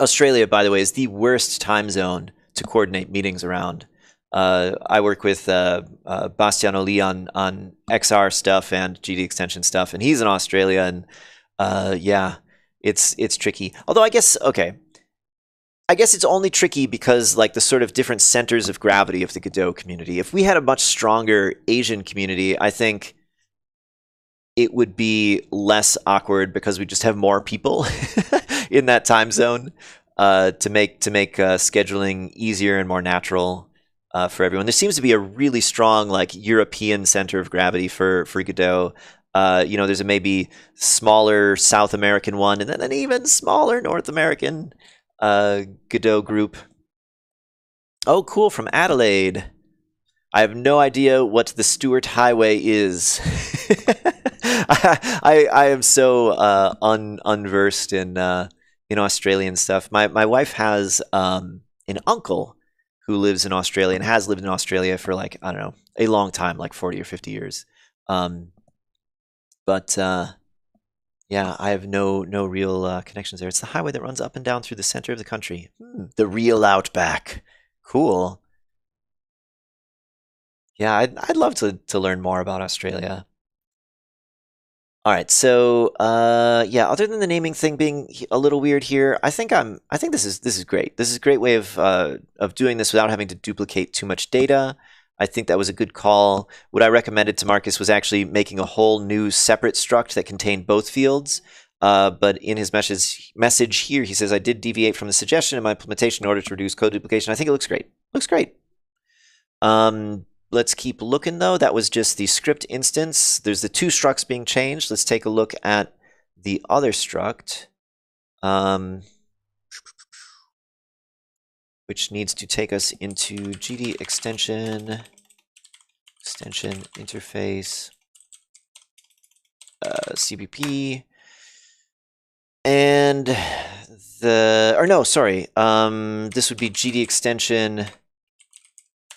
Australia, by the way, is the worst time zone to coordinate meetings around. I work with Bastiano Lee on XR stuff and GDExtension stuff, and he's in Australia, and yeah, it's tricky. Although I guess it's only tricky because like the sort of different centers of gravity of the Godot community. If we had a much stronger Asian community, I think it would be less awkward because we just have more people in that time zone to make scheduling easier and more natural for everyone. There seems to be a really strong like European center of gravity for Godot. There's a maybe smaller South American one, and then an even smaller North American Godot group. Oh, cool, from Adelaide. I have no idea what the Stuart Highway is. I am so unversed in Australian stuff. My wife has an uncle who lives in Australia and has lived in Australia for like, I don't know, a long time, like 40 or 50 years. But yeah, I have no real connections there. It's the highway that runs up and down through the center of the country. The real outback. Cool. Yeah, I'd love to learn more about Australia. All right, so yeah, other than the naming thing being a little weird here, I think this is great. This is a great way of doing this without having to duplicate too much data. I think that was a good call. What I recommended to Marcus was actually making a whole new separate struct that contained both fields. But in his message here, he says, I did deviate from the suggestion in my implementation in order to reduce code duplication. I think it looks great. Looks great. Let's keep looking, though. That was just the script instance. There's the two structs being changed. Let's take a look at the other struct, which needs to take us into GDExtension, extension interface, CPP, and this would be GDExtension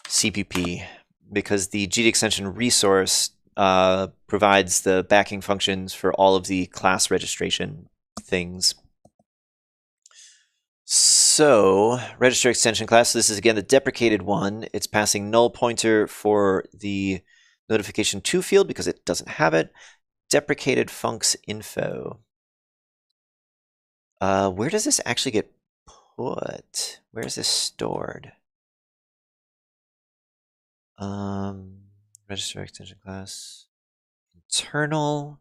CPP, because the GDExtension resource provides the backing functions for all of the class registration things. So, register extension class. This is again the deprecated one. It's passing null pointer for the notification to field because it doesn't have it. Deprecated funcs info. Where does this actually get put? Where is this stored? Register extension class. Internal.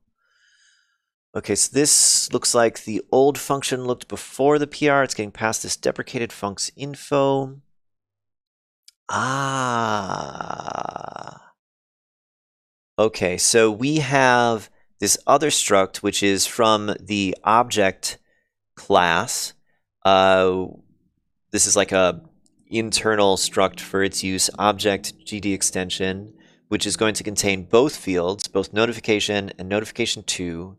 Okay, so this looks like the old function looked before the PR. It's getting past this deprecated funcs info. Okay, so we have this other struct, which is from the object class. This is like a internal struct for its use, object GDExtension, which is going to contain both fields, both notification and notification2.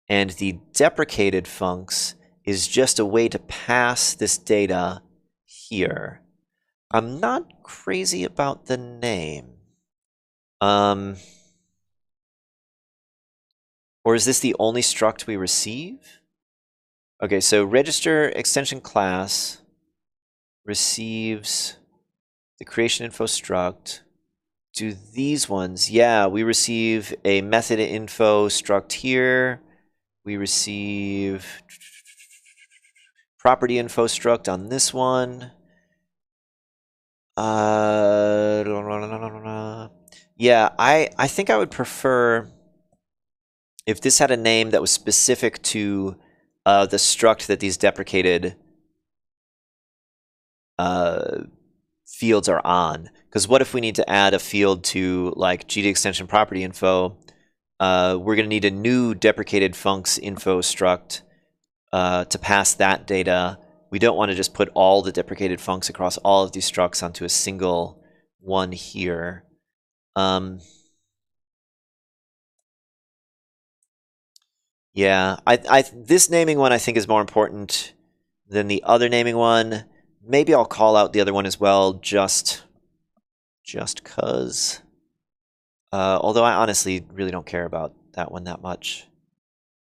And the deprecated funcs is just a way to pass this data here. I'm not crazy about the name. Or is this the only struct we receive? Okay, so register extension class receives the creation info struct. Do these ones? Yeah, we receive a method info struct here. We receive property info struct on this one. Yeah, I think I would prefer if this had a name that was specific to the struct that these deprecated fields are on. Because what if we need to add a field to like GDExtension property info? We're going to need a new deprecated funcs info struct to pass that data. We don't want to just put all the deprecated funcs across all of these structs onto a single one here. Yeah, this naming one I think is more important than the other naming one. Maybe I'll call out the other one as well, just cause. Although I honestly really don't care about that one that much.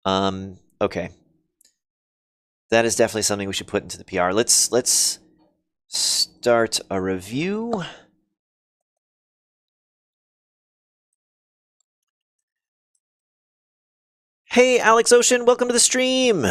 Okay. That is definitely something we should put into the PR. Let's start a review. Hey, Alex Ocean, welcome to the stream.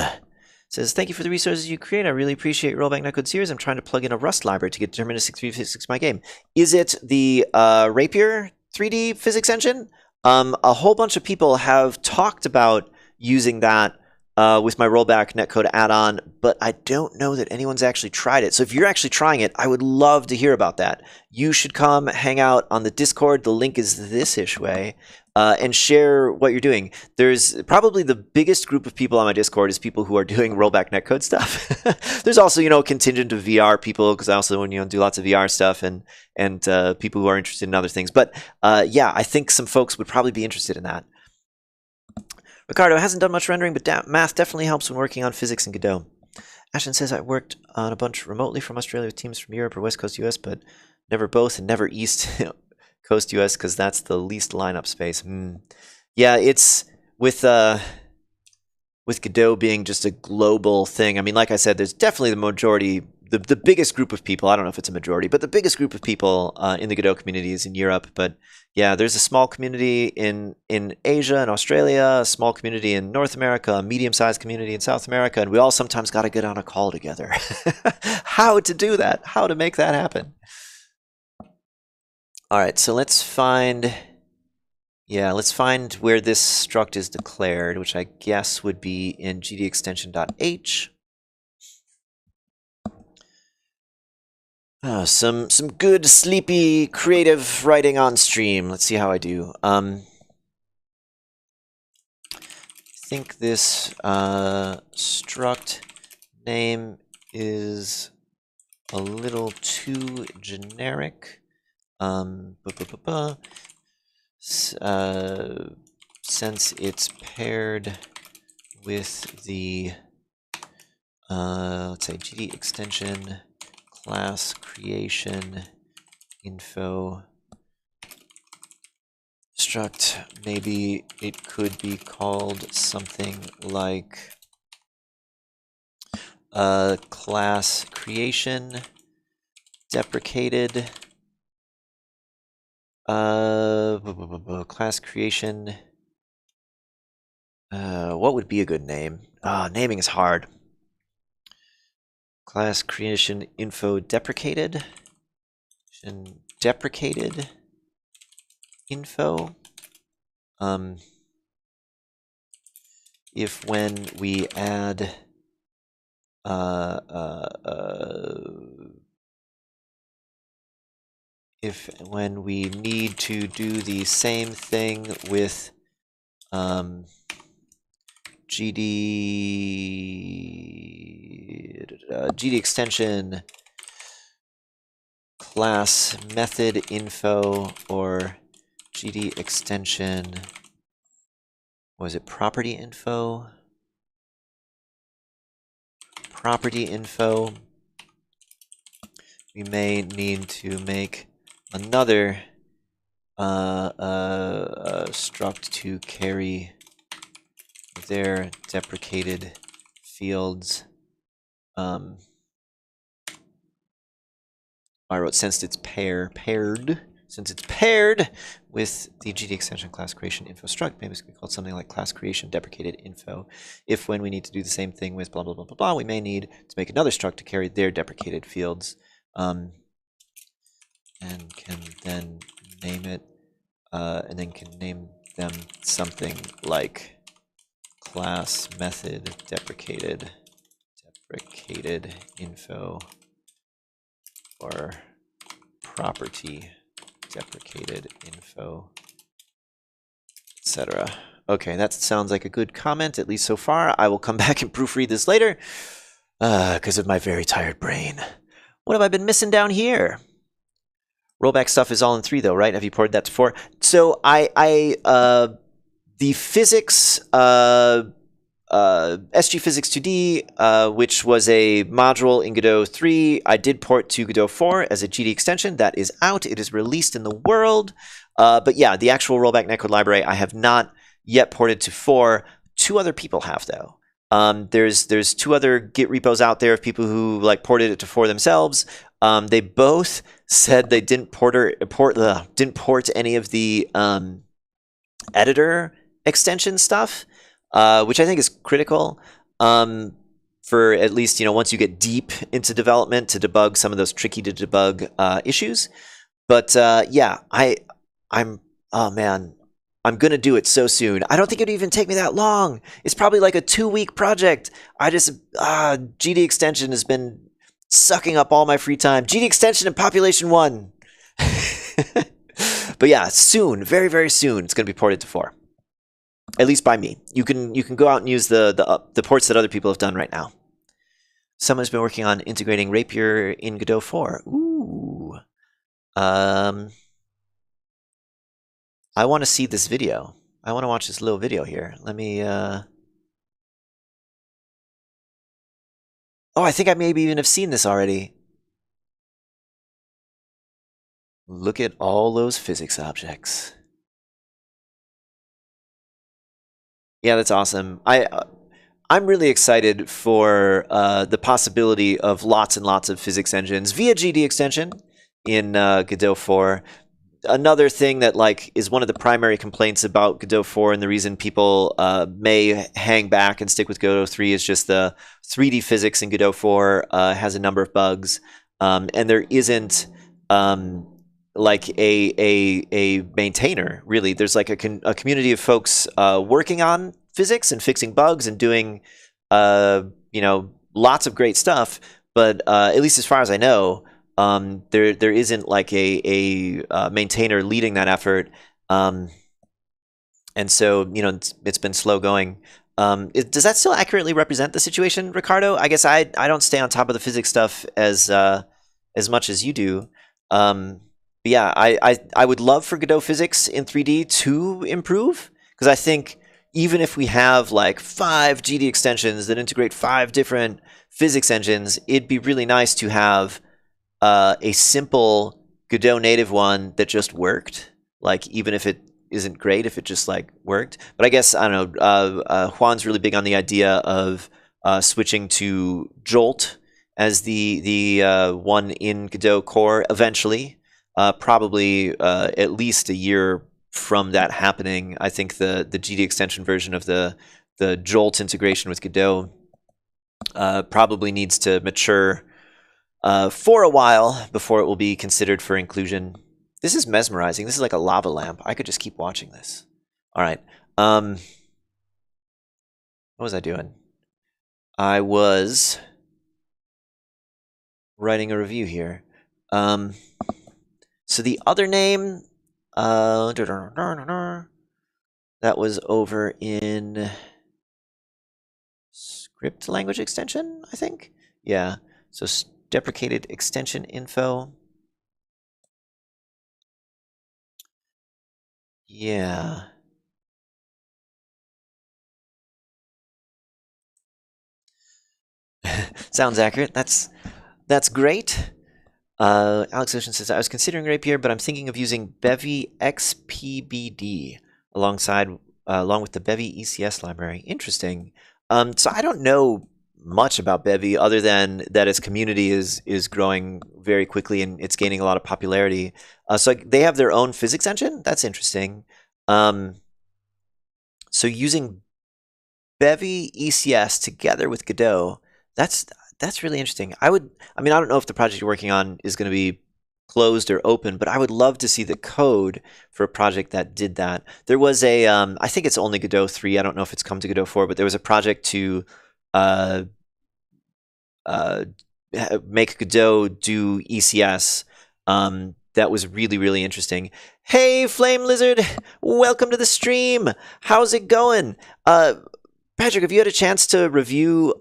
Says, thank you for the resources you create. I really appreciate your rollback netcode series. I'm trying to plug in a Rust library to get deterministic 3D physics in my game. Is it the Rapier 3D physics engine? A whole bunch of people have talked about using that with my rollback netcode add-on, but I don't know that anyone's actually tried it. So if you're actually trying it, I would love to hear about that. You should come hang out on the Discord. The link is this-ish way. and share what you're doing. There's probably the biggest group of people on my Discord is people who are doing rollback netcode stuff. There's also, a contingent of VR people, because I also do lots of VR stuff, and people who are interested in other things. But yeah, I think some folks would probably be interested in that. Ricardo hasn't done much rendering, but math definitely helps when working on physics and Godot. Ashton says, I worked on a bunch remotely from Australia with teams from Europe or West Coast US, but never both and never East Coast US, because that's the least lineup space. Yeah, it's with Godot being just a global thing. I mean, like I said, there's definitely the majority, the biggest group of people, I don't know if it's a majority, but the biggest group of people in the Godot community is in Europe. But yeah, there's a small community in Asia and Australia, a small community in North America, a medium-sized community in South America, and we all sometimes got to get on a call together. How to do that, how to make that happen. All right, so let's find where this struct is declared, which I guess would be in GDExtension.h. Some good, sleepy, creative writing on stream. Let's see how I do. I think this struct name is a little too generic. Since it's paired with the let's say GDExtension class creation info struct, maybe it could be called something like class creation deprecated class creation. What would be a good name? Naming is hard. Class creation info deprecated. Deprecated info. If when we add if when we need to do the same thing with GDExtension class method info, or GDExtension, was it property info? Property info. We may need to make another struct to carry their deprecated fields. I wrote since it's paired with the GDExtension class creation info struct, maybe it's called something like class creation deprecated info. If when we need to do the same thing with blah blah blah blah blah, we may need to make another struct to carry their deprecated fields, and can then name it, and then can name them something like class method deprecated info, or property deprecated info, etc. Okay, that sounds like a good comment, at least so far. I will come back and proofread this later, because of my very tired brain. What have I been missing down here? Rollback stuff is all in 3 though, right? Have you ported that to 4? So the physics, SG Physics 2D, which was a module in Godot 3, I did port to Godot 4 as a GD extension. That is out. It is released in the world. But yeah, the actual rollback netcode library I have not yet ported to 4. 2 other people have though. There's 2 other Git repos out there of people who ported it to 4 themselves. They both said they didn't port any of the editor extension stuff, which I think is critical for at least once you get deep into development to debug some of those tricky to debug issues. But yeah, I'm gonna do it so soon. I don't think it'd even take me that long. It's probably like a 2-week project. GDExtension has been sucking up all my free time. GDExtension and Population 1. But yeah, soon, very, very soon, it's going to be ported to 4. At least by me. You can go out and use the ports that other people have done right now. Someone's been working on integrating Rapier in Godot 4. Ooh. I want to see this video. I want to watch this little video here. Let me... Oh, I think I maybe even have seen this already. Look at all those physics objects. Yeah, that's awesome. I'm really excited for the possibility of lots and lots of physics engines via GDExtension in Godot 4. Another thing that is one of the primary complaints about Godot 4 and the reason people may hang back and stick with Godot 3 is just the 3D physics in Godot 4 has a number of bugs, and there isn't like a maintainer, really. There's like a community of folks working on physics and fixing bugs and doing lots of great stuff, but at least as far as I know, there isn't like a maintainer leading that effort, and so it's been slow going. Does that still accurately represent the situation, Ricardo? I guess I don't stay on top of the physics stuff as much as you do. But yeah, I would love for Godot physics in 3D to improve, because I think even if we have like 5 GD extensions that integrate 5 different physics engines, it'd be really nice to have a simple Godot native one that just worked. Like, even if it isn't great, if it just like worked. But I guess, I don't know, Juan's really big on the idea of switching to Jolt as the one in Godot core eventually. Probably at least a year from that happening. I think the GDExtension version of the Jolt integration with Godot probably needs to mature for a while before it will be considered for inclusion. This is mesmerizing. This is like a lava lamp. I could just keep watching this. All right. What was I doing? I was writing a review here. So the other name, that was over in script language extension, I think. Yeah. So deprecated extension info. Yeah. Sounds accurate. That's great. Alex Ocean says, I was considering Rapier, but I'm thinking of using Bevy XPBD along with the Bevy ECS library. Interesting. So I don't know much about Bevy other than that its community is growing very quickly and it's gaining a lot of popularity. So they have their own physics engine. That's interesting. So using Bevy ECS together with Godot, that's really interesting. I don't know if the project you're working on is going to be closed or open, but I would love to see the code for a project that did that. There was a, I think it's only Godot 3. I don't know if it's come to Godot 4, but there was a project to make Godot do ECS that was really, really interesting. Hey, Flame Lizard, welcome to the stream. How's it going? Patrick, have you had a chance to review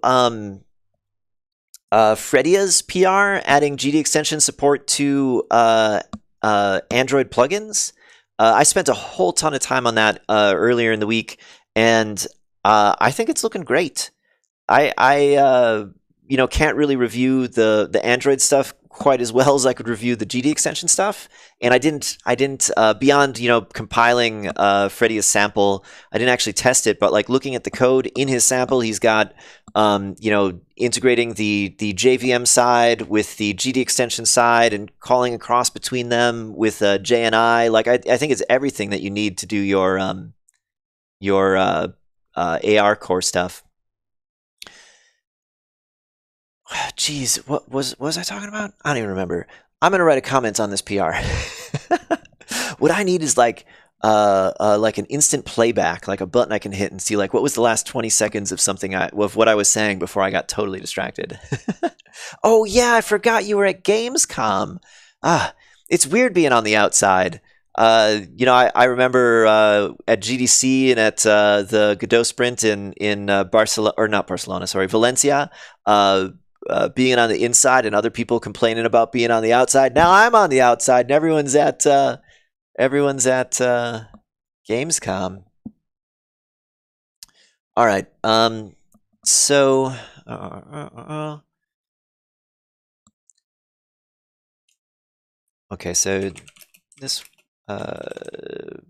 Fredia's PR adding GDExtension support to Android plugins? I spent a whole ton of time on that earlier in the week, and I think it's looking great. I can't really review the Android stuff quite as well as I could review the GDExtension stuff, and I didn't beyond compiling Fredia's sample, I didn't actually test it, but like looking at the code in his sample, he's got integrating the JVM side with the GDExtension side and calling across between them with JNI. Like I think it's everything that you need to do your AR core stuff. Geez, what was I talking about? I don't even remember. I'm gonna write a comment on this PR. What I need is like an instant playback, like a button I can hit and see like what was the last 20 seconds of something of what I was saying before I got totally distracted. Oh yeah, I forgot you were at Gamescom. It's weird being on the outside. you know, I remember at GDC and at the Godot sprint in Barcelona, or not Barcelona, sorry, Valencia, being on the inside and other people complaining about being on the outside. Now I'm on the outside, and everyone's at Gamescom. All right. So. Okay, so this the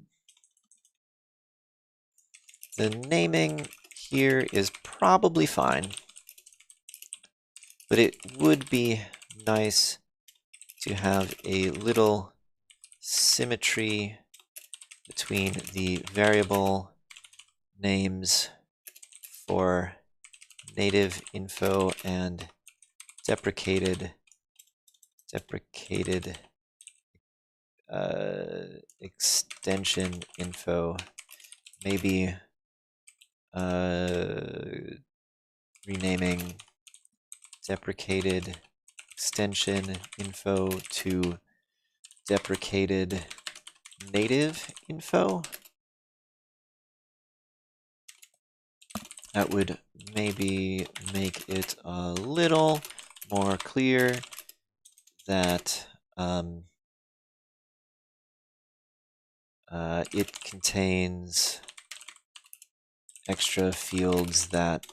naming here is probably fine, but it would be nice to have a little symmetry between the variable names for native info and deprecated extension info. Maybe renaming deprecated extension info to deprecated native info. That would maybe make it a little more clear that it contains extra fields that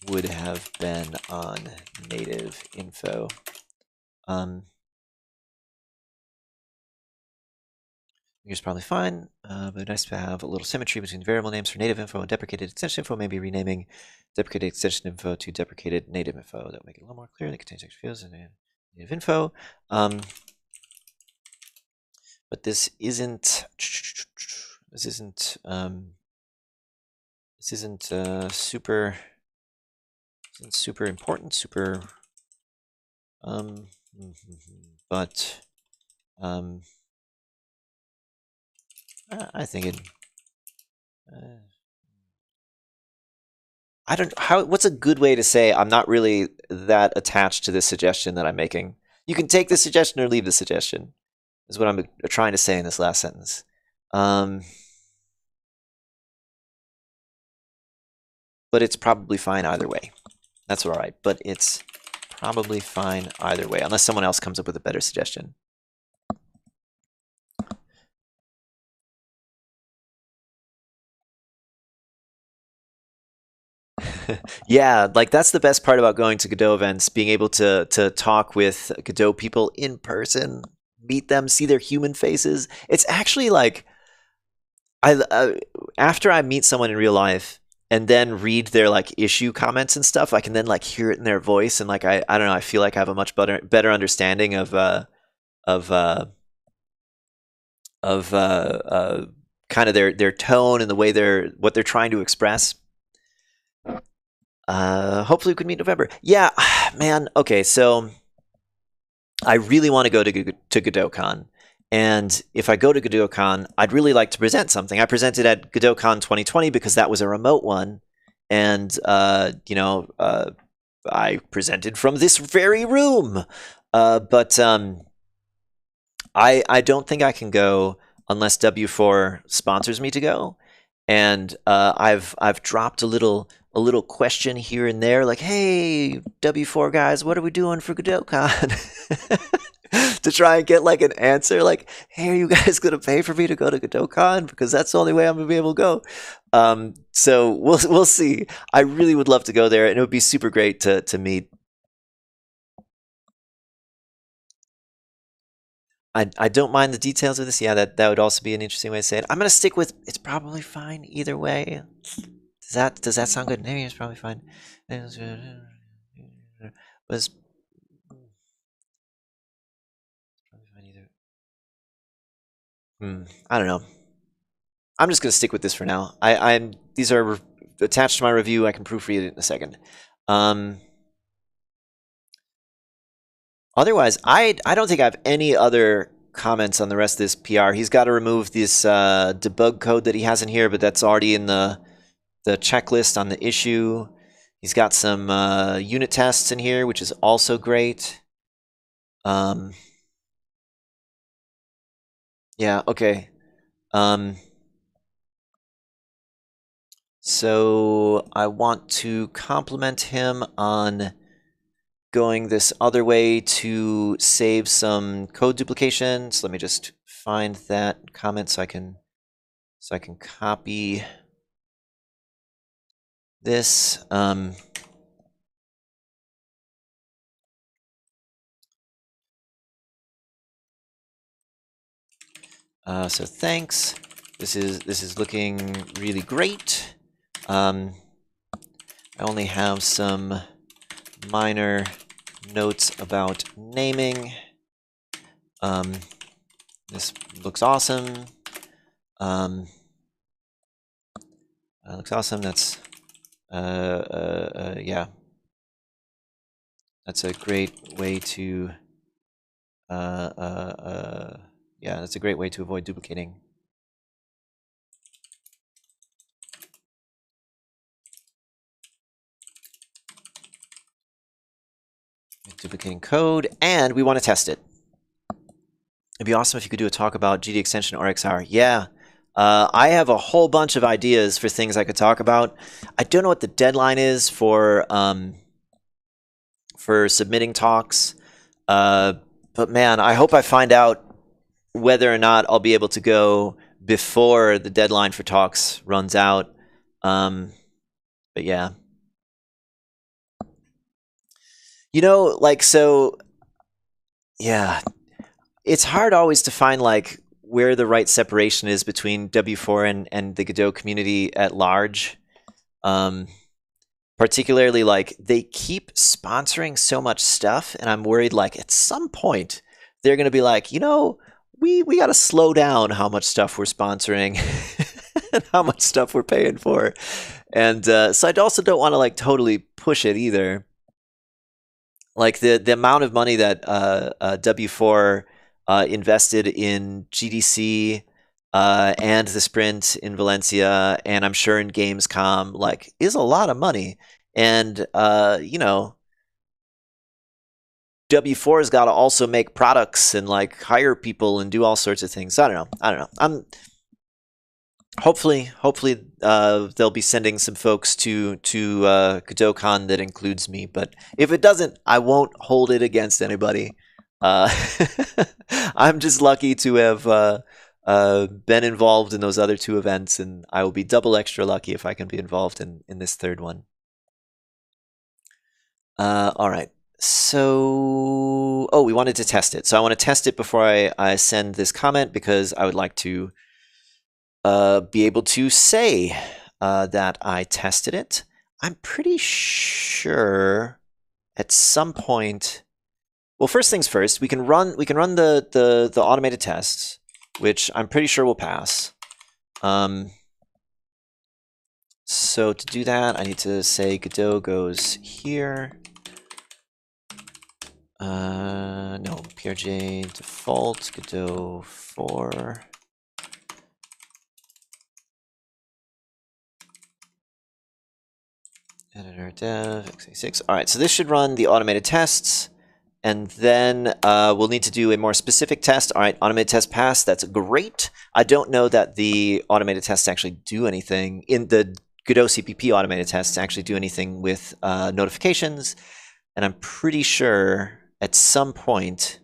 would have been on native info. Here's probably fine, but nice to have a little symmetry between variable names for native info and deprecated extension info. Maybe renaming deprecated extension info to deprecated native info. That will make it a little more clear. That contains extra fields and native info. But this isn't super important, but I think it. I don't. What's a good way to say I'm not really that attached to this suggestion that I'm making? You can take the suggestion or leave the suggestion, is what I'm trying to say in this last sentence. But it's probably fine either way. That's all right. But it's probably fine either way, unless someone else comes up with a better suggestion. Yeah, like that's the best part about going to Godot events, being able to talk with Godot people in person, meet them, see their human faces. It's actually like after I meet someone in real life and then read their like issue comments and stuff, I can then like hear it in their voice, and like I don't know, I feel like I have a much better understanding of kind of their tone and the way what they're trying to express. Hopefully we could meet in November. Yeah, man. Okay, so I really want to go to GodotCon. And if I go to GodotCon, I'd really like to present something. I presented at GodotCon 2020 because that was a remote one. And, you know, I presented from this very room. But I don't think I can go unless W4 sponsors me to go. And I've dropped a little question here and there, like, "Hey, W4 guys, what are we doing for GodotCon?" To try and get like an answer, like, "Hey, are you guys gonna pay for me to go to GodotCon? Because that's the only way I'm gonna be able to go." So we'll see. I really would love to go there, and it would be super great to meet. I don't mind the details of this. Yeah, that would also be an interesting way to say it. I'm gonna stick with it's probably fine either way. Does that sound good? Maybe it's probably fine. Was probably fine either. I don't know. I'm just gonna stick with this for now. These are attached to my review. I can proofread it in a second. Otherwise, I don't think I have any other comments on the rest of this PR. He's got to remove this debug code that he has in here, but that's already in the checklist on the issue. He's got some unit tests in here, which is also great. Yeah, okay. So I want to compliment him on going this other way to save some code duplication. So let me just find that comment so I can copy this. So thanks. This is looking really great. I only have some minor notes about naming. This looks awesome. Looks awesome. That's yeah. That's a great way to yeah. That's a great way to avoid duplicating. Duplicating code, and we want to test it. It'd be awesome if you could do a talk about GDExtension RXR. Yeah, I have a whole bunch of ideas for things I could talk about. I don't know what the deadline is for submitting talks, but man, I hope I find out whether or not I'll be able to go before the deadline for talks runs out. But yeah. You know, like, so, yeah, it's hard always to find, like, where the right separation is between W4 and the Godot community at large. Particularly, like, they keep sponsoring so much stuff, and I'm worried, like, at some point, they're going to be like, you know, we got to slow down how much stuff we're sponsoring and how much stuff we're paying for. And so I also don't want to, like, totally push it either. Like the amount of money that W4 invested in GDC and the sprint in Valencia, and I'm sure in Gamescom, like, is a lot of money. And you know, W4 has got to also make products and like hire people and do all sorts of things. I don't know. I'm hopefully they'll be sending some folks to GodotCon that includes me, but if it doesn't, I won't hold it against anybody. uh, I'm just lucky to have been involved in those other two events, and I will be double extra lucky if I can be involved in this third one. All right, so we wanted to test it, so I want to test it before I send this comment, because I would like to be able to say that I tested it. I'm pretty sure at some point. Well, first things first, we can run the automated tests, which I'm pretty sure will pass. So to do that, I need to say Godot goes here. No, PRJ default Godot 4. Editor dev x86. All right, so this should run the automated tests, and then we'll need to do a more specific test. All right, automated test pass. That's great. I don't know that the automated tests actually do anything in the Godot CPP automated tests actually do anything with notifications, and I'm pretty sure at some point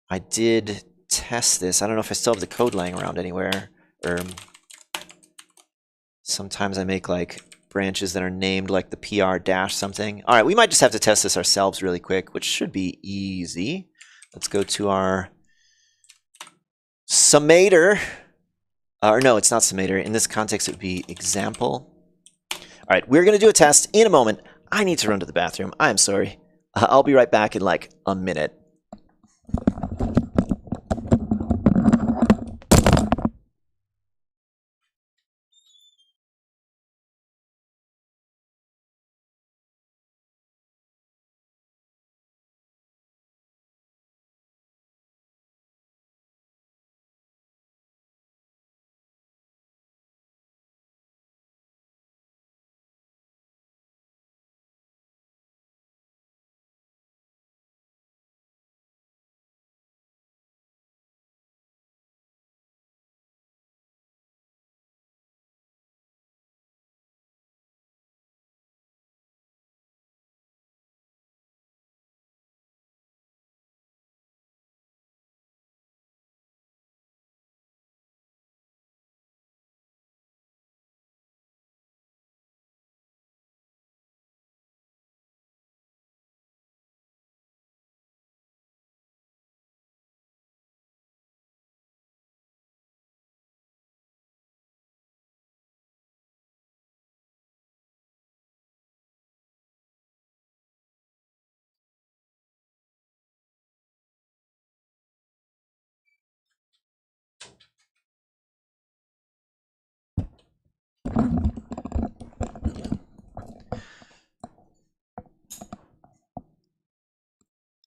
I did test this. I don't know if I still have the code laying around anywhere, or sometimes I make like branches that are named like the PR dash something. All right, we might just have to test this ourselves really quick, which should be easy. Let's go to our summator. Or no, it's not summator. In this context, it would be example. All right, we're going to do a test in a moment. I need to run to the bathroom. I'm sorry. I'll be right back in like a minute.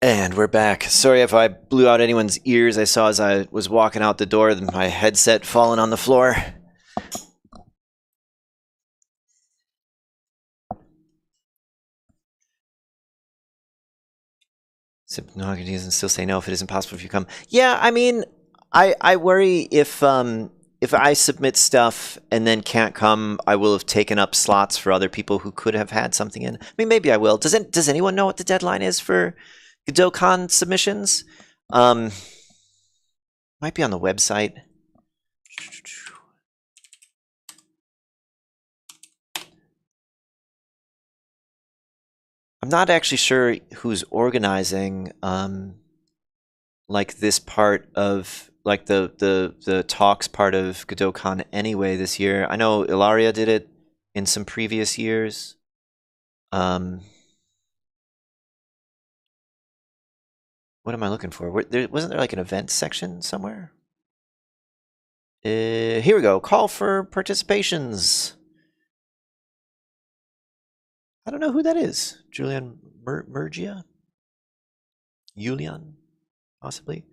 And we're back. Sorry if I blew out anyone's ears. I saw as I was walking out the door my headset falling on the floor. Hypnotic and still say no if it isn't possible if you come. Yeah, I mean, I worry if I submit stuff and then can't come, I will have taken up slots for other people who could have had something in. I mean, maybe I will. Does anyone know what the deadline is for GodotCon submissions? Might be on the website. I'm not actually sure who's organizing like this part of like the talks part of GodotCon anyway this year. I know Ilaria did it in some previous years. What am I looking for? Wasn't there like an events section somewhere? Here we go. Call for participations. I don't know who that is. Julian Murgia? Julian, possibly?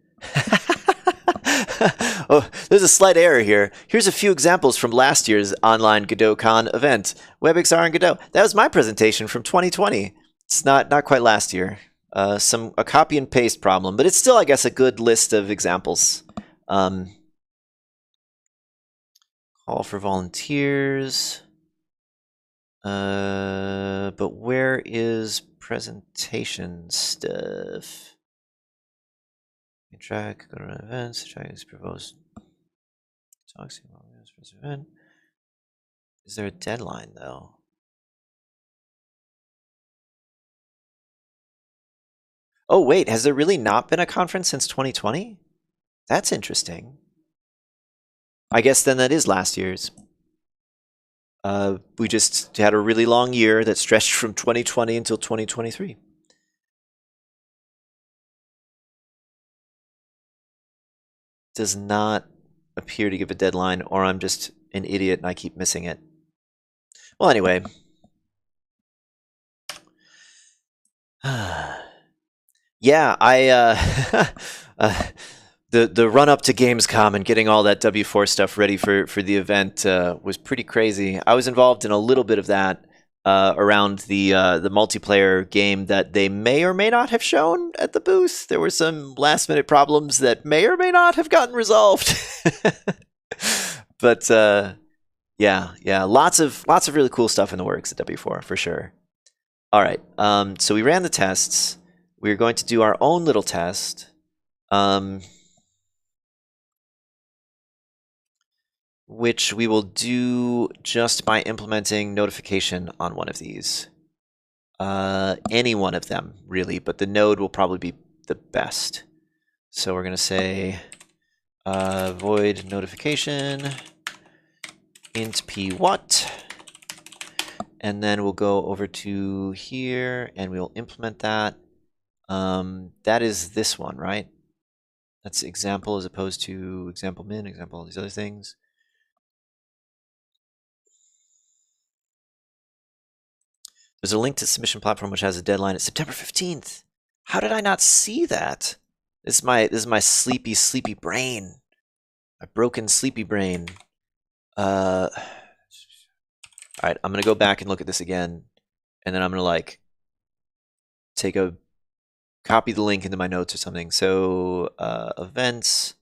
Oh, there's a slight error here. Here's a few examples from last year's online GodotCon event. WebXR and Godot. That was my presentation from 2020. It's not quite last year. A copy and paste problem, but it's still, I guess, a good list of examples. Call for volunteers. But where is presentation stuff? Track, go to events, track is proposed. Talks event. Is there a deadline though? Oh wait, has there really not been a conference since 2020? That's interesting. I guess then that is last year's. We just had a really long year that stretched from 2020 until 2023. Does not appear to give a deadline, or I'm just an idiot and I keep missing it. Well, anyway. Yeah, the run up to Gamescom and getting all that W4 stuff ready for the event was pretty crazy. I was involved in a little bit of that around the multiplayer game that they may or may not have shown at the booth. There were some last minute problems that may or may not have gotten resolved. But yeah, lots of really cool stuff in the works at W4 for sure. All right, so we ran the tests. We're going to do our own little test. Which we will do just by implementing notification on one of these. Any one of them, really, but the node will probably be the best. So we're going to say void notification int p what, and then we'll go over to here and we'll implement that. That is this one, right? That's example as opposed to example min, example all these other things. There's a link to submission platform which has a deadline at September 15th. How did I not see that? This is my sleepy brain. My broken sleepy brain. All right, I'm gonna go back and look at this again, and then I'm gonna like copy the link into my notes or something. So events,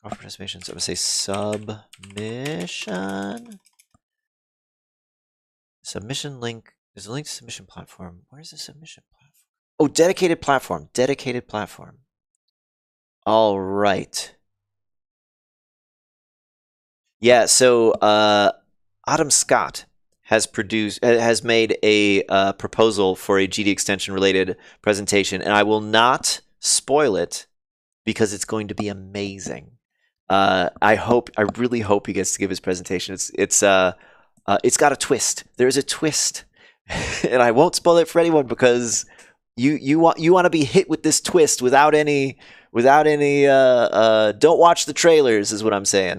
call for participations. I'm gonna say submission link. There's a link to submission platform. Where's the submission platform? Oh, dedicated platform. Dedicated platform. All right. Yeah. So Adam Scott has made a proposal for a GDExtension related presentation, and I will not spoil it because it's going to be amazing. I really hope he gets to give his presentation. It's got a twist. There's a twist. And I won't spoil it for anyone because you want to be hit with this twist without any don't watch the trailers is what I'm saying.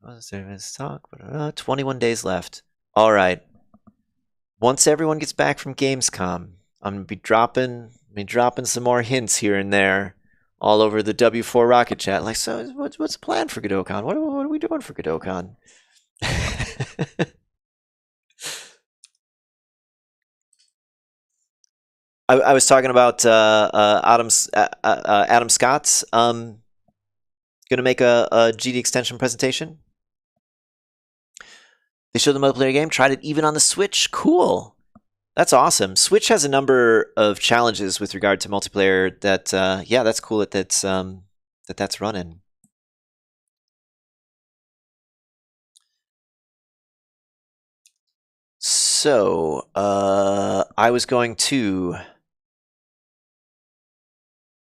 Let's talk. 21 days left. All right. Once everyone gets back from Gamescom, I'm gonna be dropping some more hints here and there all over the W4 Rocket Chat. Like, so what's the plan for GodotCon? What are we doing for GodotCon? I was talking about Adam Scott's going to make a GDExtension presentation. They showed the multiplayer game, tried it even on the Switch. Cool. That's awesome. Switch has a number of challenges with regard to multiplayer that, yeah, that's cool that's running. So, I was going to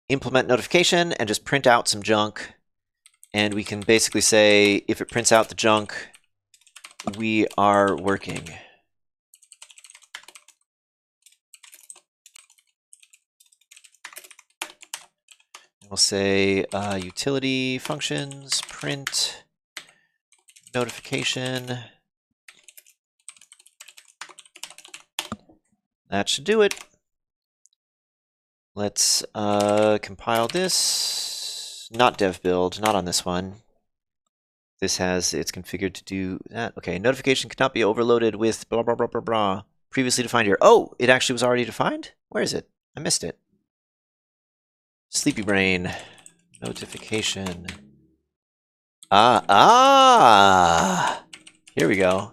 implement notification and just print out some junk. And we can basically say, if it prints out the junk, we are working. We'll say utility functions, print, notification. That should do it. Let's compile this. Not dev build, not on this one. This has, it's configured to do that. Okay, notification cannot be overloaded with blah, blah, blah, blah, blah. Previously defined here. Oh, it actually was already defined? Where is it? I missed it. Sleepy brain. Notification. Here we go.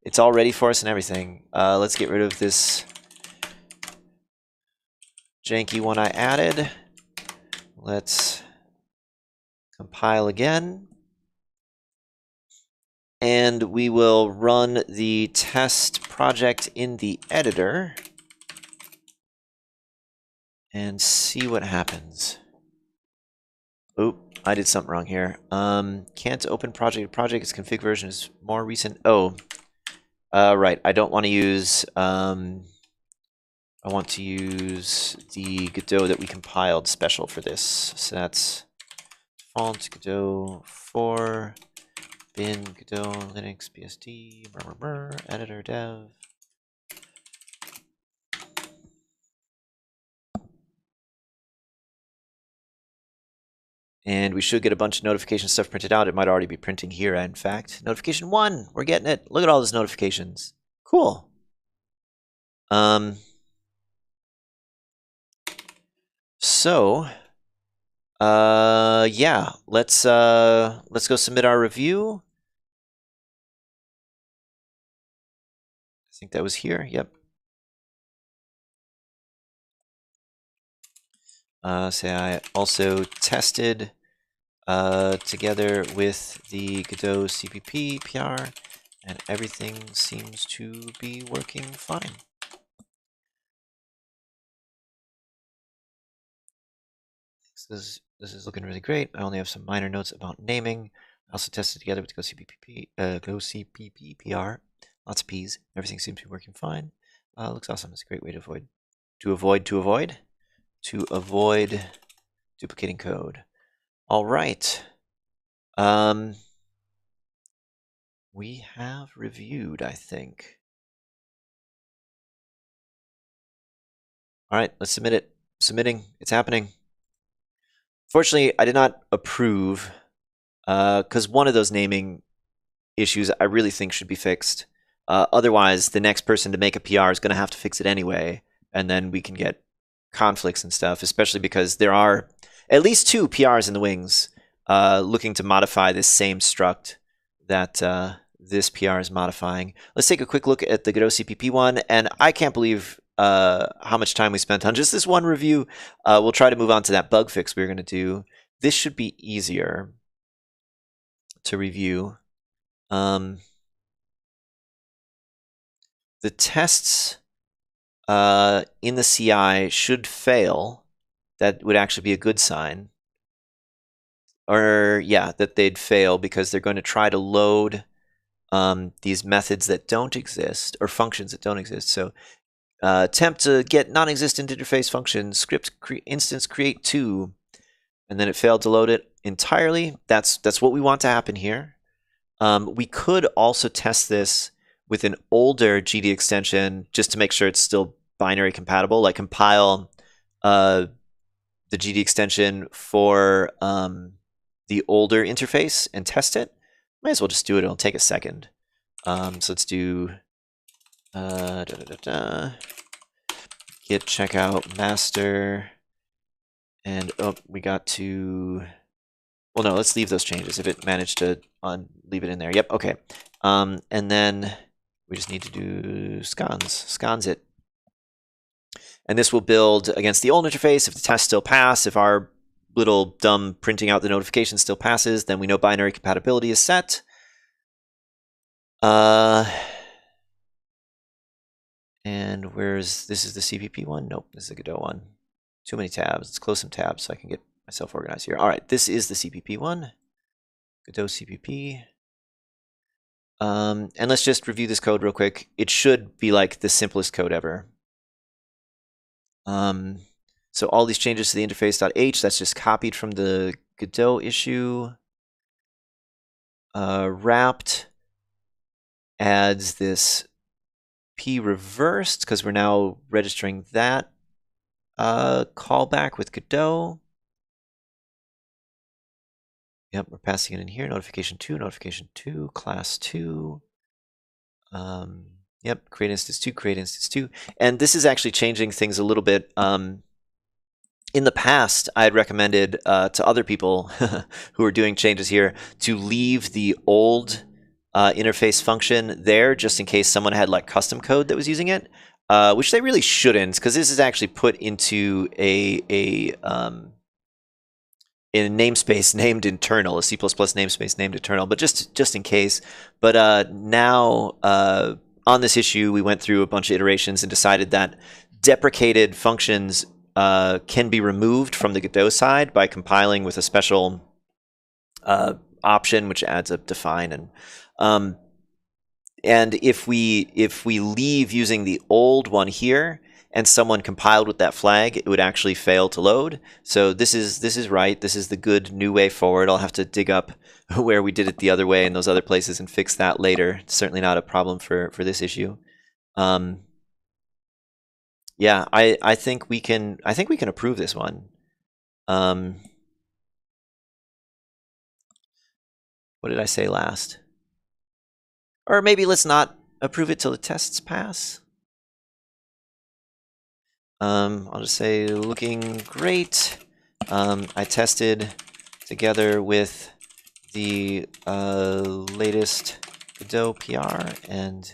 It's all ready for us and everything. Let's get rid of this janky one I added. Let's compile again. And we will run the test project in the editor and see what happens. Oop, I did something wrong here. Can't open project. Project its config version is more recent. Oh, right. I don't want to use. I want to use the Godot that we compiled special for this. So that's default Godot 4 bin Godot Linux BSD editor dev. And we should get a bunch of notification stuff printed out. It might already be printing here, in fact. Notification 1, we're getting it. Look at all those notifications. Cool. So, yeah, let's go submit our review. I think that was here. Yep. Say I also tested together with the Godot CPP PR, and everything seems to be working fine. This is looking really great. I only have some minor notes about naming. I also tested together with Go CPP PR. Lots of P's. Everything seems to be working fine. Looks awesome. It's a great way to avoid duplicating code. All right. We have reviewed, I think. All right, let's submit it. Submitting. It's happening. Fortunately, I did not approve because one of those naming issues I really think should be fixed. Otherwise, the next person to make a PR is going to have to fix it anyway, and then we can get conflicts and stuff, especially because there are at least 2 PRs in the wings looking to modify this same struct that this PR is modifying. Let's take a quick look at the Godot CPP one, and I can't believe how much time we spent on just this one review. We'll try to move on to that bug fix we were going to do. This should be easier to review. The tests in the CI should fail. That would actually be a good sign. Or, yeah, that they'd fail because they're going to try to load these methods that don't exist, or functions that don't exist. So attempt to get non-existent interface function, script instance create 2, and then it failed to load it entirely. That's what we want to happen here. We could also test this with an older GDExtension just to make sure it's still binary compatible, like compile the GDExtension for the older interface and test it. Might as well just do it. It'll take a second. So let's do git checkout master, and oh, we got to. Well, no, let's leave those changes if it managed to leave it in there. Yep, okay. And then we just need to do scans it. And this will build against the old interface. If the tests still pass, if our little dumb printing out the notification still passes, then we know binary compatibility is set. And this is the CPP one? Nope, this is the Godot one. Too many tabs. Let's close some tabs so I can get myself organized here. All right, this is the CPP one. Godot CPP. And let's just review this code real quick. It should be like the simplest code ever. So all these changes to the interface.h, that's just copied from the Godot issue. Wrapped adds this p reversed because we're now registering that callback with Godot. Yep, we're passing it in here. Notification 2, class 2. Yep, create instance 2. And this is actually changing things a little bit. In the past, I had recommended to other people who are doing changes here to leave the old interface function there just in case someone had like custom code that was using it, which they really shouldn't, because this is actually put into a namespace named internal, a C++ namespace named internal, but just in case. But now on this issue, we went through a bunch of iterations and decided that deprecated functions can be removed from the Godot side by compiling with a special option which adds a define. And if we leave using the old one here and someone compiled with that flag, it would actually fail to load. So this is right. This is the good new way forward. I'll have to dig up where we did it the other way in those other places and fix that later. It's certainly not a problem for this issue. Yeah, I think we can approve this one. What did I say last? Or maybe let's not approve it till the tests pass. I'll just say looking great. I tested together with the latest Godot PR, and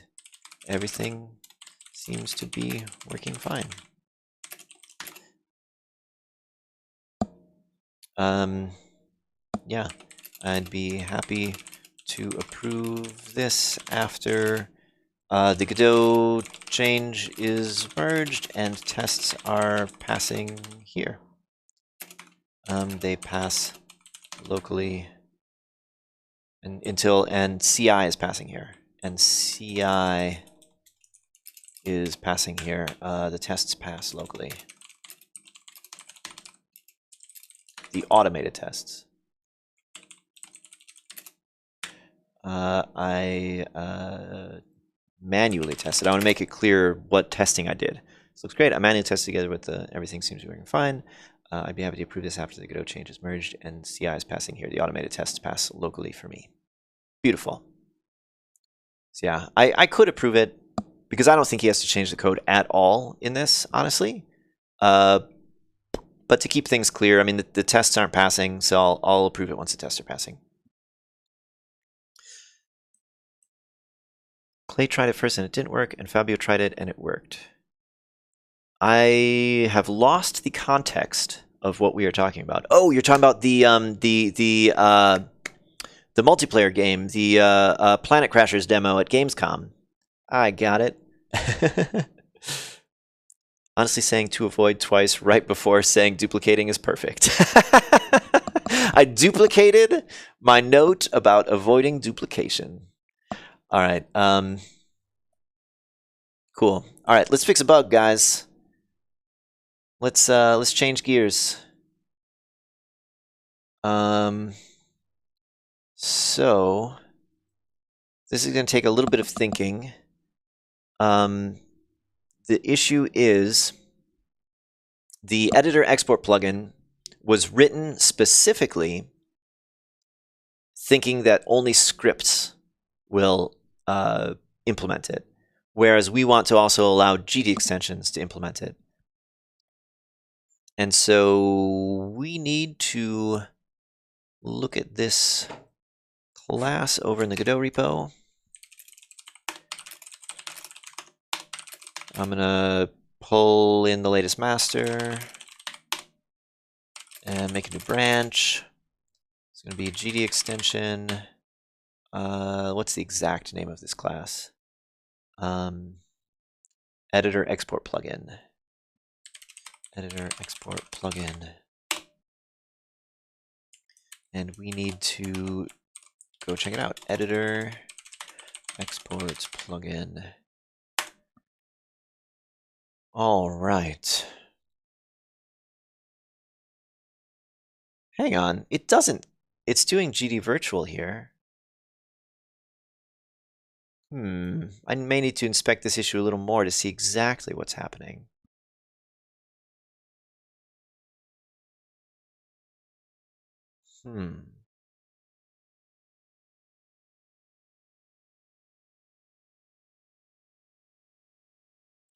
everything seems to be working fine. Yeah, I'd be happy to approve this after the Godot change is merged and tests are passing here. They pass locally and CI is passing here, and CI is passing here. The tests pass locally. The automated tests. I manually tested. I want to make it clear what testing I did. This looks great. I manually tested together with everything seems to be working fine. I'd be happy to approve this after the Godot change is merged and CI is passing here. The automated tests pass locally for me. Beautiful. So yeah, I could approve it because I don't think he has to change the code at all in this, honestly. But to keep things clear, I mean, the tests aren't passing, so I'll approve it once the tests are passing. Clay tried it first and it didn't work, and Fabio tried it and it worked. I have lost the context of what we are talking about. Oh, you're talking about the multiplayer game, the Planet Crashers demo at Gamescom. I got it. Honestly, saying to avoid twice right before saying duplicating is perfect. I duplicated my note about avoiding duplication. All right. Cool. All right, let's fix a bug, guys. Let's change gears. So This is going to take a little bit of thinking. The issue is the editor export plugin was written specifically thinking that only scripts will implement it, whereas we want to also allow GDExtensions to implement it. And so we need to look at this class over in the Godot repo. I'm going to pull in the latest master and make a new branch. It's going to be GDExtension. What's the exact name of this class? Editor export plugin. Editor export plugin. And we need to go check it out. Editor exports plugin. All right. Hang on. It doesn't. It's doing GD virtual here. I may need to inspect this issue a little more to see exactly what's happening.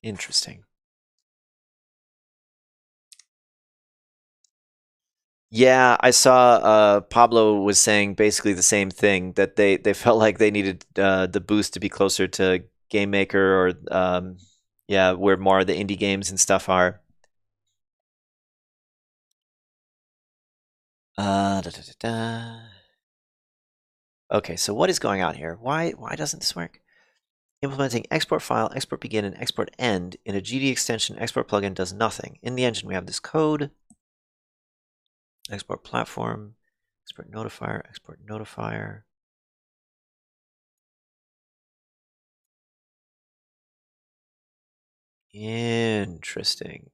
Interesting. Yeah, I saw Pablo was saying basically the same thing, that they felt like they needed the boost to be closer to Game Maker or yeah, where more of the indie games and stuff are. Okay, so what is going on here? Why doesn't this work? Implementing export file, export begin, and export end in a GDExtension export plugin does nothing. In the engine, we have this code. Export platform, export notifier, export notifier. Interesting.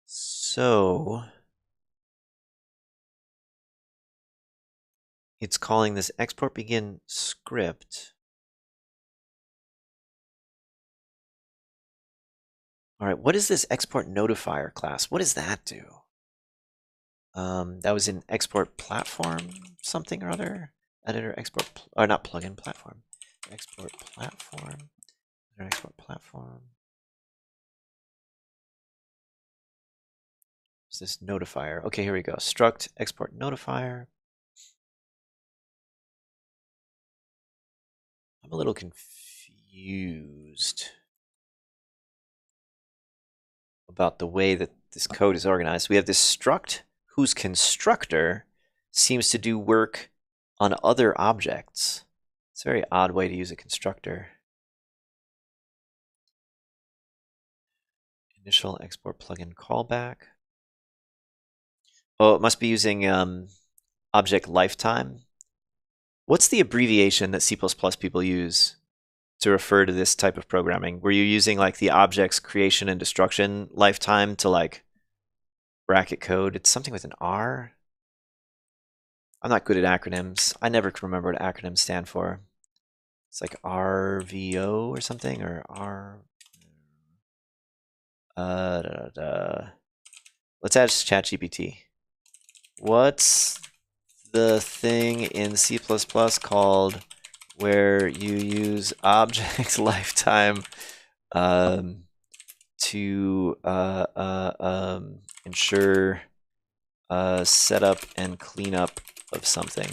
So it's calling this export begin script. All right, what is this export notifier class? What does that do? That was in export platform something or other. Editor export, or not plugin platform. Export platform. Editor export platform. What's this notifier? Okay, here we go. Struct export notifier. I'm a little confused about the way that this code is organized. We have this struct whose constructor seems to do work on other objects. It's a very odd way to use a constructor. Initial export plugin callback. Oh, it must be using object lifetime. What's the abbreviation that C++ people use to refer to this type of programming? Were you using like the object's creation and destruction lifetime to like bracket code? It's something with an R. I'm not good at acronyms. I never can remember what acronyms stand for. It's like RVO or something, or R. Let's add ChatGPT. What's the thing in C++ called where you use object lifetime to ensure setup and cleanup of something?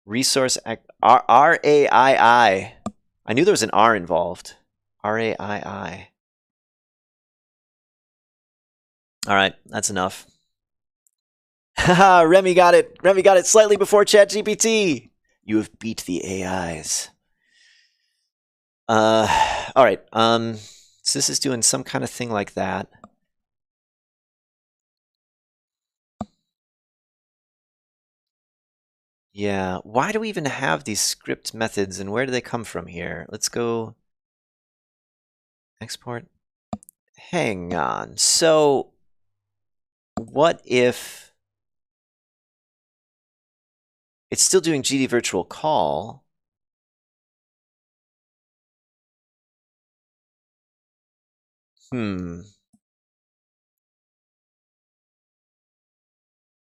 Resource RAII. I knew there was an R involved. RAII. All right, that's enough. Haha, Remy got it. Remy got it slightly before ChatGPT. You have beat the AIs. All right. So this is doing some kind of thing like that. Yeah. Why do we even have these script methods, and where do they come from here? Let's go export hang on. So what if it's still doing GD virtual call? Do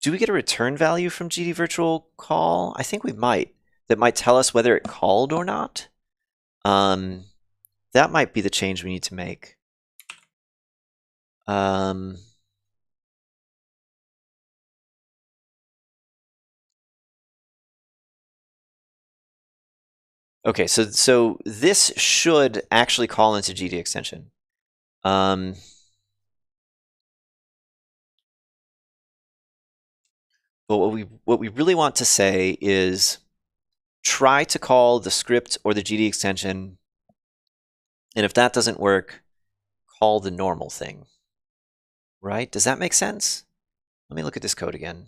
we get a return value from GD virtual call? I think we might. That might tell us whether it called or not. That might be the change we need to make. Okay, so this should actually call into GDExtension. But what we really want to say is try to call the script or the GDExtension, and if that doesn't work, call the normal thing. Right? Does that make sense? Let me look at this code again.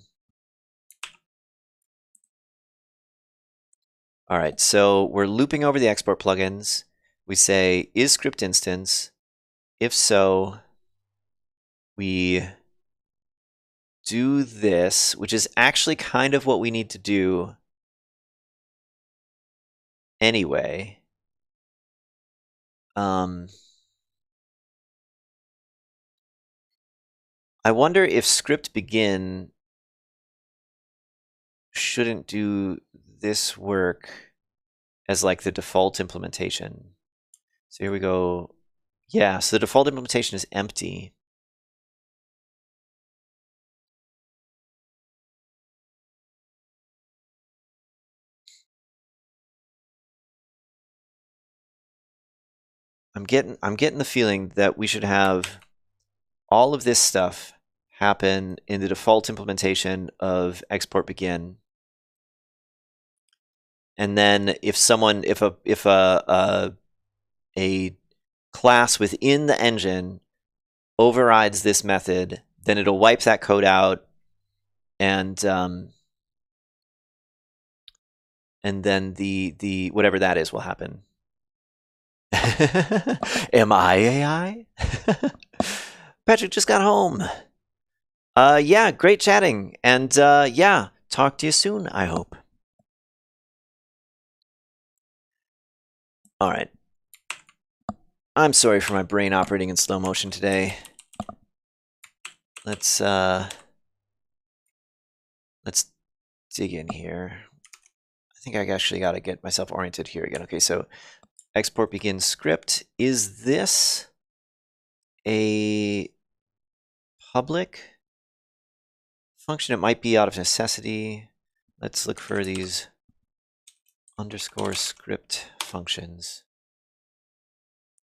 All right, so we're looping over the export plugins. We say, is script instance? If so, we do this, which is actually kind of what we need to do anyway. I wonder if script begin shouldn't do this work as like the default implementation. So here we go. Yeah, so the default implementation is empty. I'm getting the feeling that we should have all of this stuff happen in the default implementation of export begin. And then if a class within the engine overrides this method, then it'll wipe that code out, and then the whatever that is will happen. Am I AI? Patrick just got home. Yeah, great chatting, and yeah, talk to you soon, I hope. All right. I'm sorry for my brain operating in slow motion today. Let's dig in here. I think I actually got to get myself oriented here again. Okay, so export begin script. Is this a public function? It might be out of necessity. Let's look for these underscore script functions.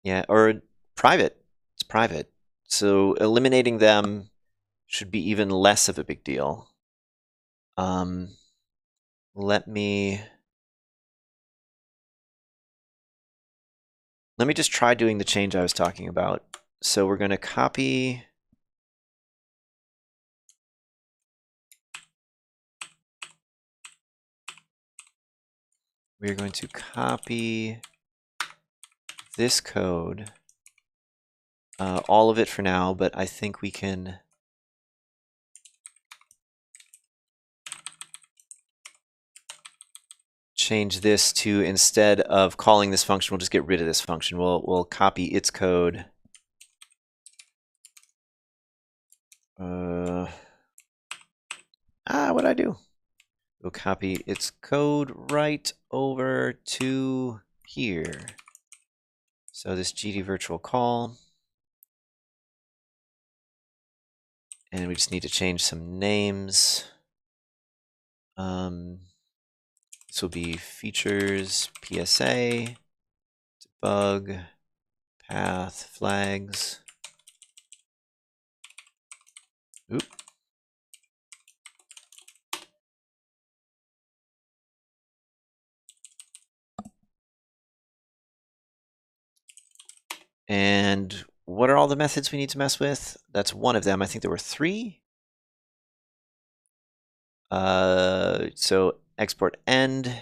Yeah, or private. It's private. So eliminating them should be even less of a big deal. Let me just try doing the change I was talking about. So we're going to copy this code, all of it for now, but I think we can change this to, instead of calling this function, we'll just get rid of this function. We'll copy its code. What'd I do? We'll copy its code right over to here. So this GD virtual call. And we just need to change some names. This will be features, PSA, debug, path, flags. Oop. And what are all the methods we need to mess with? That's one of them. I think there were 3. So export end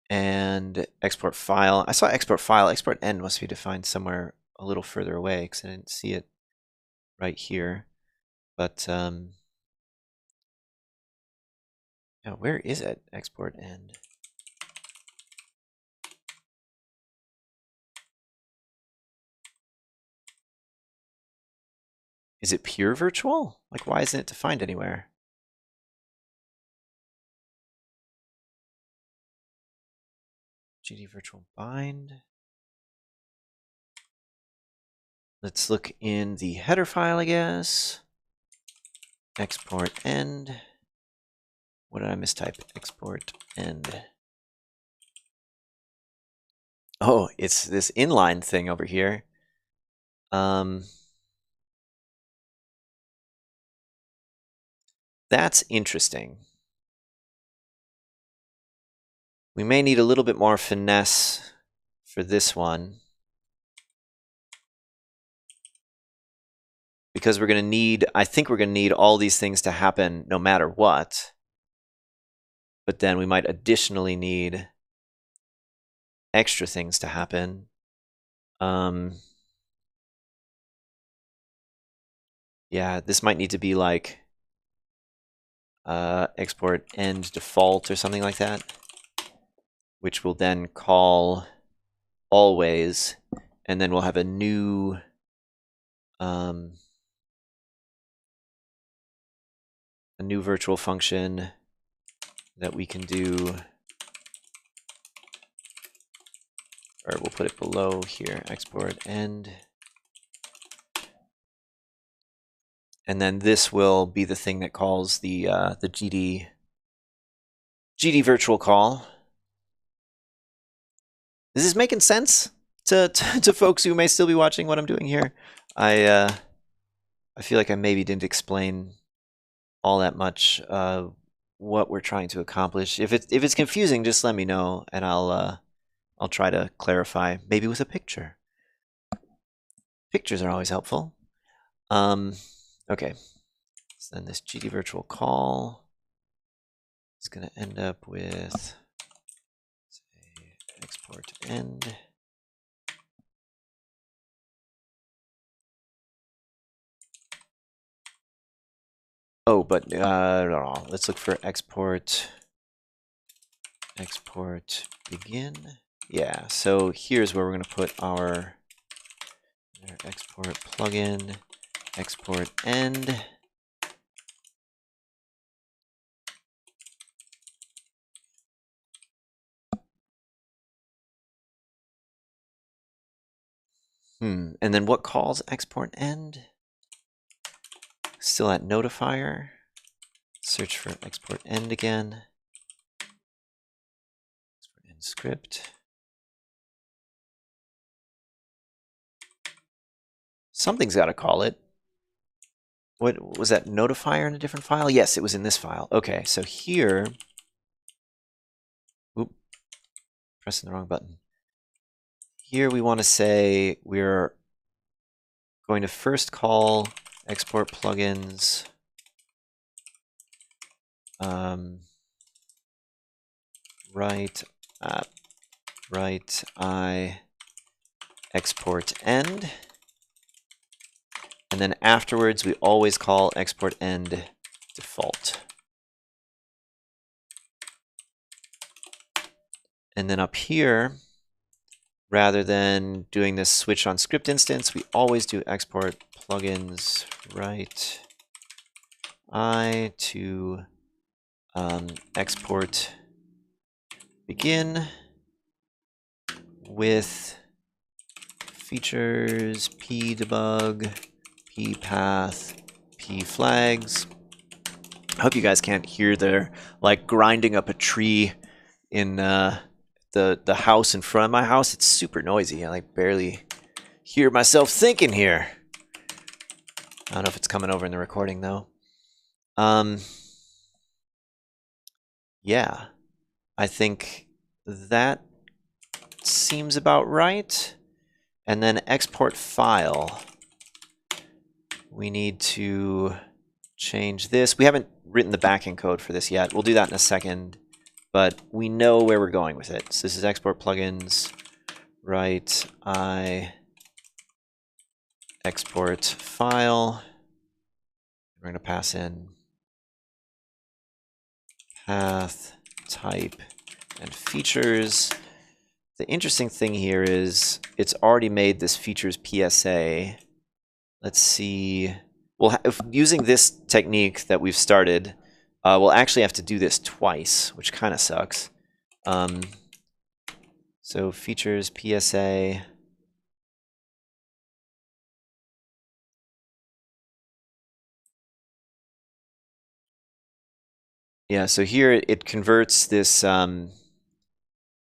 and export file. I saw export file. Export end must be defined somewhere a little further away because I didn't see it right here. But yeah, where is it? Export end. Is it pure virtual? Like, why isn't it defined anywhere? GD virtual bind. Let's look in the header file, I guess. Export end. What did I mistype? Export end. Oh, it's this inline thing over here. That's interesting. We may need a little bit more finesse for this one, because we're going to need, I think we're going to need all these things to happen no matter what. But then we might additionally need extra things to happen. Yeah, this might need to be like export end default or something like that, which will then call always, and then we'll have a new virtual function that we can do, or we'll put it below here, export end. And then this will be the thing that calls the GD virtual call. Is this making sense to folks who may still be watching what I'm doing here? I feel like I maybe didn't explain all that much what we're trying to accomplish. If it's confusing, just let me know, and I'll try to clarify, maybe with a picture. Pictures are always helpful. Okay, so then this GD virtual call is going to end up with, say, export end. Oh, but let's look for export begin. Yeah, so here's where we're going to put our export plugin, export end. And then what calls export end? Still at notifier. Search for export end again. Export end script. Something's got to call it. What was that, notifier in a different file? Yes, it was in this file. Okay, so here, oop, pressing the wrong button. Here we want to say we're going to first call export plugins write I export end, and then afterwards we always call export end default. And then up here, rather than doing this switch on script instance, we always do export plugins write I to export begin with features p debug, p path, p flags. I hope you guys can't hear they're like grinding up a tree in the house in front of my house. It's super noisy. I like barely hear myself thinking here. I don't know if it's coming over in the recording though. Yeah, I think that seems about right. And then export file. We need to change this. We haven't written the backend code for this yet. We'll do that in a second, but we know where we're going with it. So this is export plugins, write I export file. We're going to pass in path, type, and features. The interesting thing here is it's already made this features PSA. Let's see. Well, if using this technique that we've started, we'll actually have to do this twice, which kind of sucks. So features PSA. Yeah, so here it converts this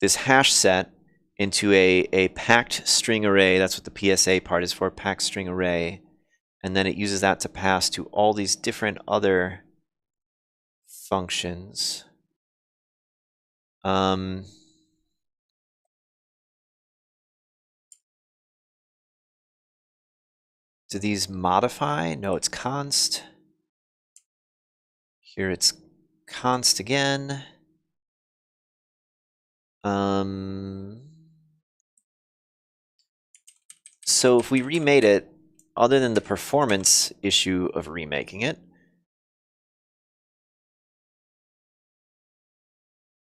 this hash set into a packed string array. That's what the PSA part is for, packed string array. And then it uses that to pass to all these different other functions. Do these modify? No, it's const. Here it's const again. So if we remade it, other than the performance issue of remaking it,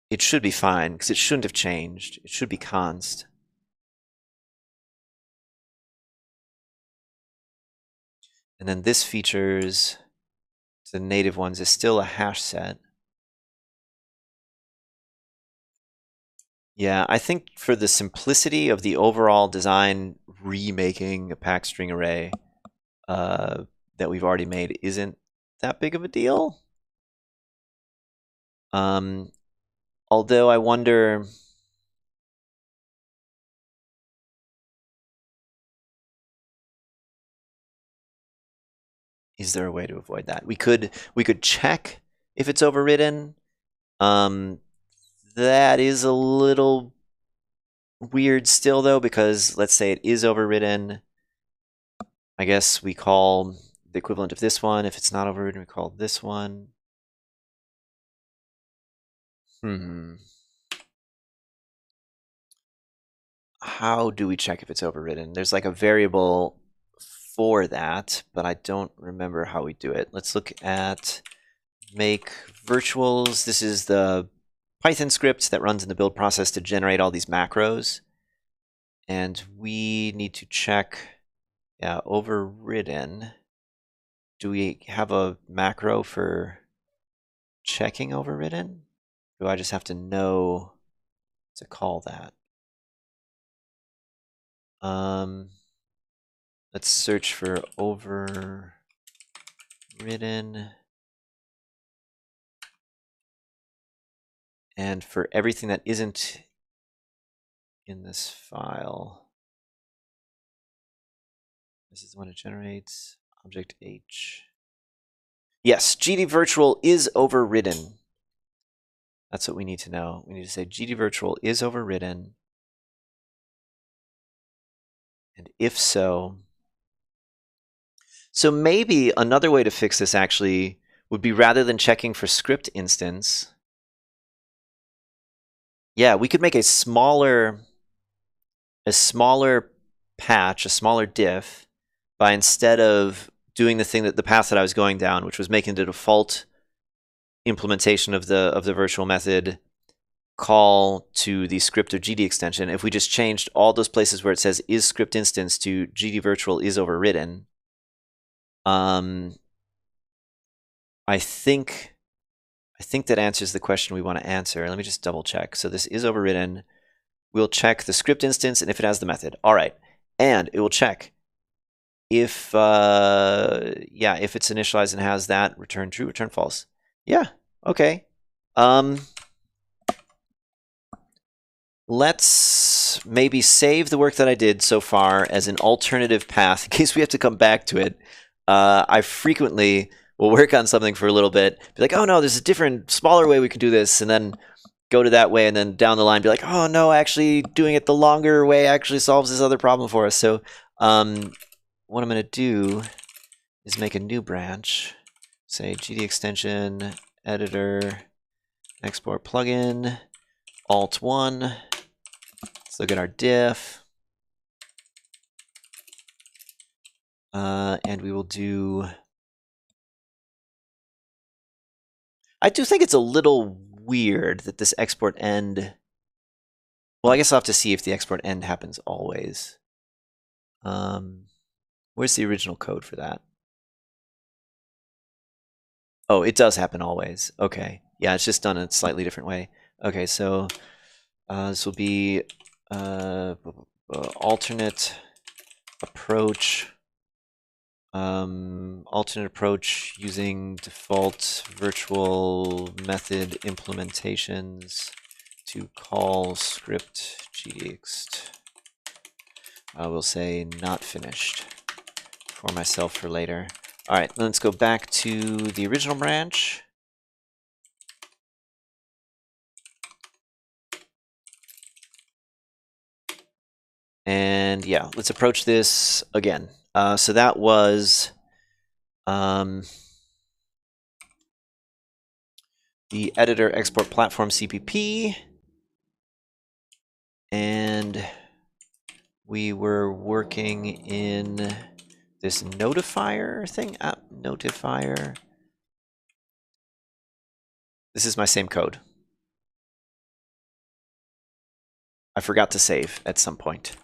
it should be fine, because it shouldn't have changed. It should be const. And then this features, the native ones, is still a hash set. Yeah, I think for the simplicity of the overall design, remaking a packed string array that we've already made isn't that big of a deal. Although I wonder, is there a way to avoid that? We could check if it's overridden. That is a little weird still, though, because let's say it is overridden. I guess we call the equivalent of this one. If it's not overridden, we call this one. How do we check if it's overridden? There's like a variable for that, but I don't remember how we do it. Let's look at make virtuals. This is the Python script that runs in the build process to generate all these macros. And we need to check, yeah, overridden. Do we have a macro for checking overridden? Do I just have to know to call that? Let's search for overridden. And for everything that isn't in this file, this is the one it generates, object H. Yes, GDVirtual is overridden. That's what we need to know. We need to say GDVirtual is overridden. And if so, so maybe another way to fix this actually would be, rather than checking for script instance, yeah, we could make a smaller patch, a smaller diff, by instead of doing the thing that the path that I was going down, which was making the default implementation of the virtual method call to the script of GDExtension, if we just changed all those places where it says is script instance to GDVirtual is overridden, I think that answers the question we want to answer. Let me just double check. So this is overridden. We'll check the script instance and if it has the method. All right. And it will check if, yeah, if it's initialized and has that, return true, return false. Yeah, okay. Let's maybe save the work that I did so far as an alternative path in case we have to come back to it. I frequently will work on something for a little bit, be like, oh no, there's a different, smaller way we can do this, and then go to that way, and then down the line be like, oh no, actually doing it the longer way actually solves this other problem for us. So what I'm going to do is make a new branch, say GDExtension, editor, export plugin, alt1. Let's look at our diff. And we will do... I do think it's a little weird that this export end... Well, I guess I'll have to see if the export end happens always. Where's the original code for that? Oh, it does happen always. Okay. Yeah, it's just done in a slightly different way. Okay, so this will be alternate approach. Alternate approach using default virtual method implementations to call script GDExt. I will say not finished for myself for later. All right, let's go back to the original branch. And yeah, let's approach this again. So that was the editor export platform CPP. And we were working in this notifier thing, app notifier. This is my same code. I forgot to save at some point.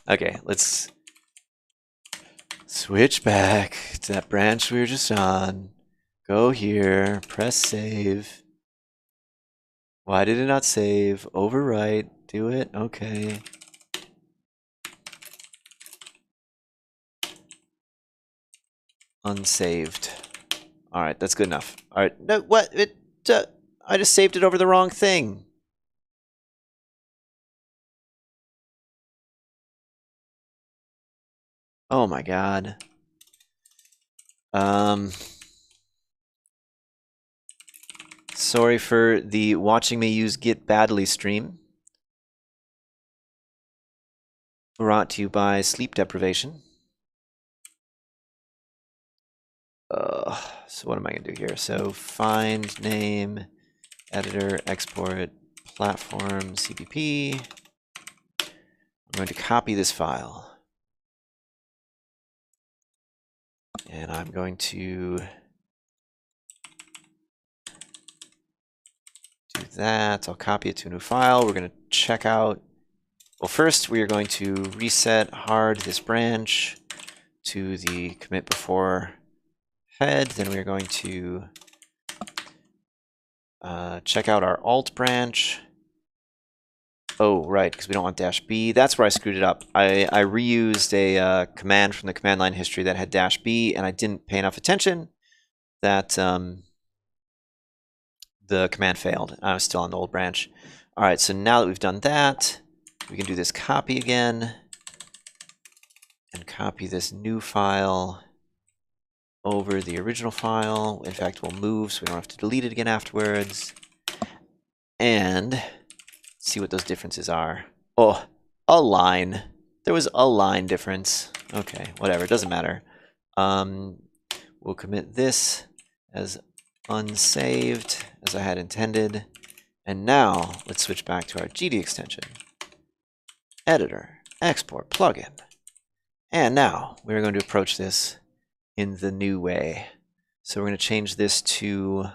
Okay, let's switch back to that branch we were just on. Go here, press save. Why did it not save? Overwrite, do it, okay. Unsaved. All right, that's good enough. All right, no, what? I just saved it over the wrong thing. Oh my god. Sorry for the watching me use Git badly stream. Brought to you by sleep deprivation. So what am I gonna do here? So find name, editor, export, platform, CPP. I'm going to copy this file. And I'm going to do that. I'll copy it to a new file. We're going to check out. Well, first we are going to reset hard this branch to the commit before head. Then we are going to check out our alt branch. Oh, right, because we don't want -b. That's where I screwed it up. I reused a command from the command line history that had -b, and I didn't pay enough attention that the command failed. I was still on the old branch. All right, so now that we've done that, we can do this copy again and copy this new file over the original file. In fact, we'll move so we don't have to delete it again afterwards. And see what those differences are. Oh, a line. There was a line difference. Okay, whatever, it doesn't matter. We'll commit this as unsaved as I had intended. And now let's switch back to our GDExtension. Editor, export, plugin. And now we're going to approach this in the new way. So we're going to change this to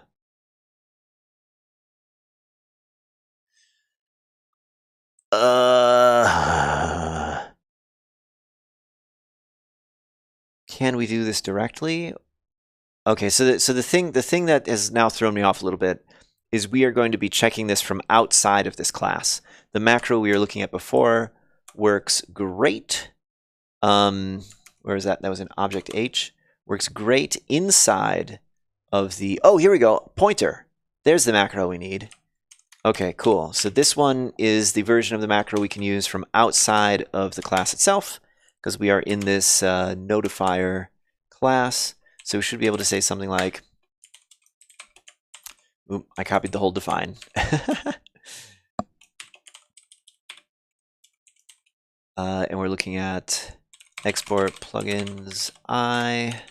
can we do this directly? Okay, so the thing that has now thrown me off a little bit is we are going to be checking this from outside of this class. The macro we were looking at before works great. Where is that? That was an object H. Works great inside of the, oh, here we go, pointer. There's the macro we need. Okay, cool. So this one is the version of the macro we can use from outside of the class itself, because we are in this notifier class. So we should be able to say something like, oop, I copied the whole define. And we're looking at export plugins I,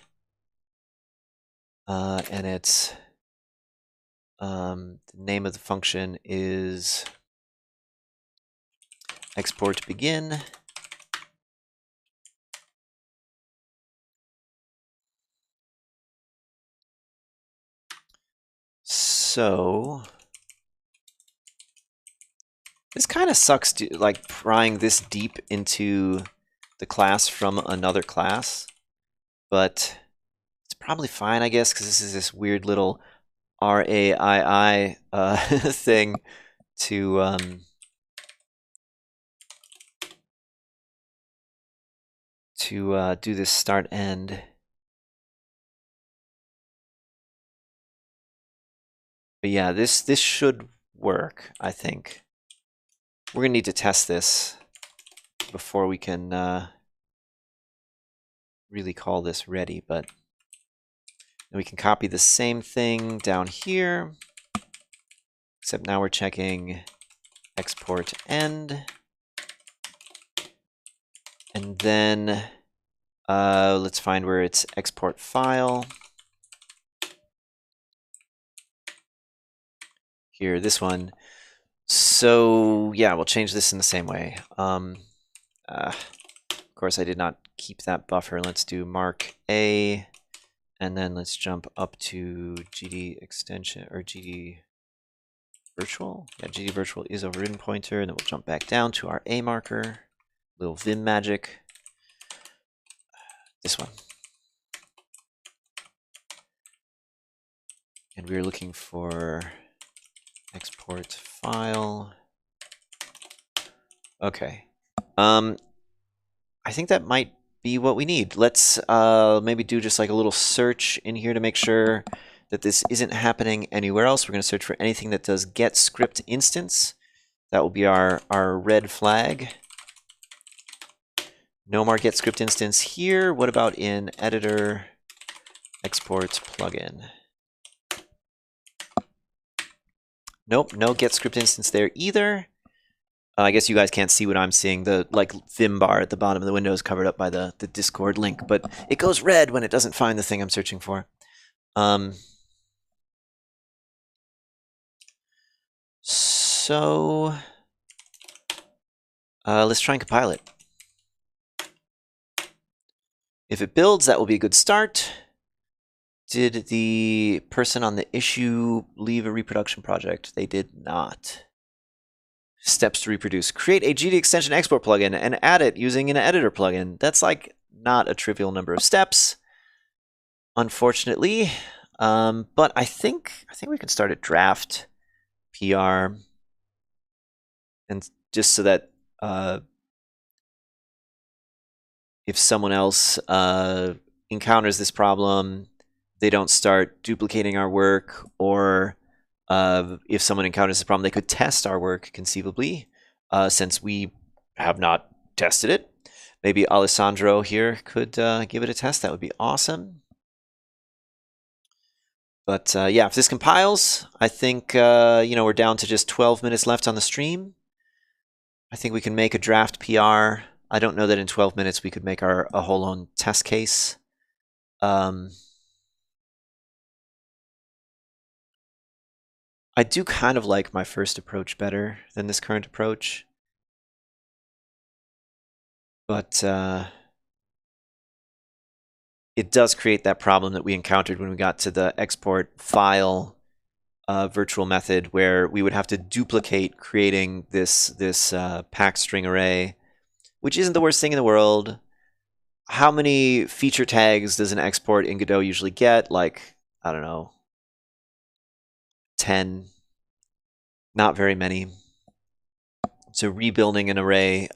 and it's the name of the function is export begin. So this kind of sucks, like prying this deep into the class from another class, but it's probably fine, I guess, because this is this weird little RAII thing to do this start end. But yeah, this should work, I think. We're gonna need to test this before we can really call this ready, but we can copy the same thing down here, except now we're checking export end. And then let's find where it's export file. Here, this one. So yeah, we'll change this in the same way. Of course, I did not keep that buffer. Let's do mark A, and then let's jump up to GDExtension or GD virtual. Yeah, GD virtual is overridden pointer, and then we'll jump back down to our A marker. Little Vim magic. This one. And we're looking for export file. Okay. I think that might be what we need. Let's maybe do just like a little search in here to make sure that this isn't happening anywhere else. We're going to search for anything that does get script instance. That will be our red flag. No more get script instance here. What about in editor export plugin? Nope, no get script instance there either. I guess you guys can't see what I'm seeing. The like Vim bar at the bottom of the window is covered up by the Discord link, but it goes red when it doesn't find the thing I'm searching for. So let's try and compile it. If it builds, that will be a good start. Did the person on the issue leave a reproduction project? They did not. Steps to reproduce. Create a GDExtension export plugin and add it using an editor plugin. That's like not a trivial number of steps, unfortunately. But I think we can start at draft PR, and just so that if someone else encounters this problem, they don't start duplicating our work, or if someone encounters this problem, they could test our work conceivably, since we have not tested it. Maybe Alessandro here could give it a test. That would be awesome. But yeah, if this compiles, I think we're down to just 12 minutes left on the stream. I think we can make a draft PR. I don't know that in 12 minutes we could make a whole own test case. I do kind of like my first approach better than this current approach. But it does create that problem that we encountered when we got to the export file virtual method, where we would have to duplicate creating this packed string array, which isn't the worst thing in the world. How many feature tags does an export in Godot usually get? Like, I don't know, 10. Not very many. So rebuilding an array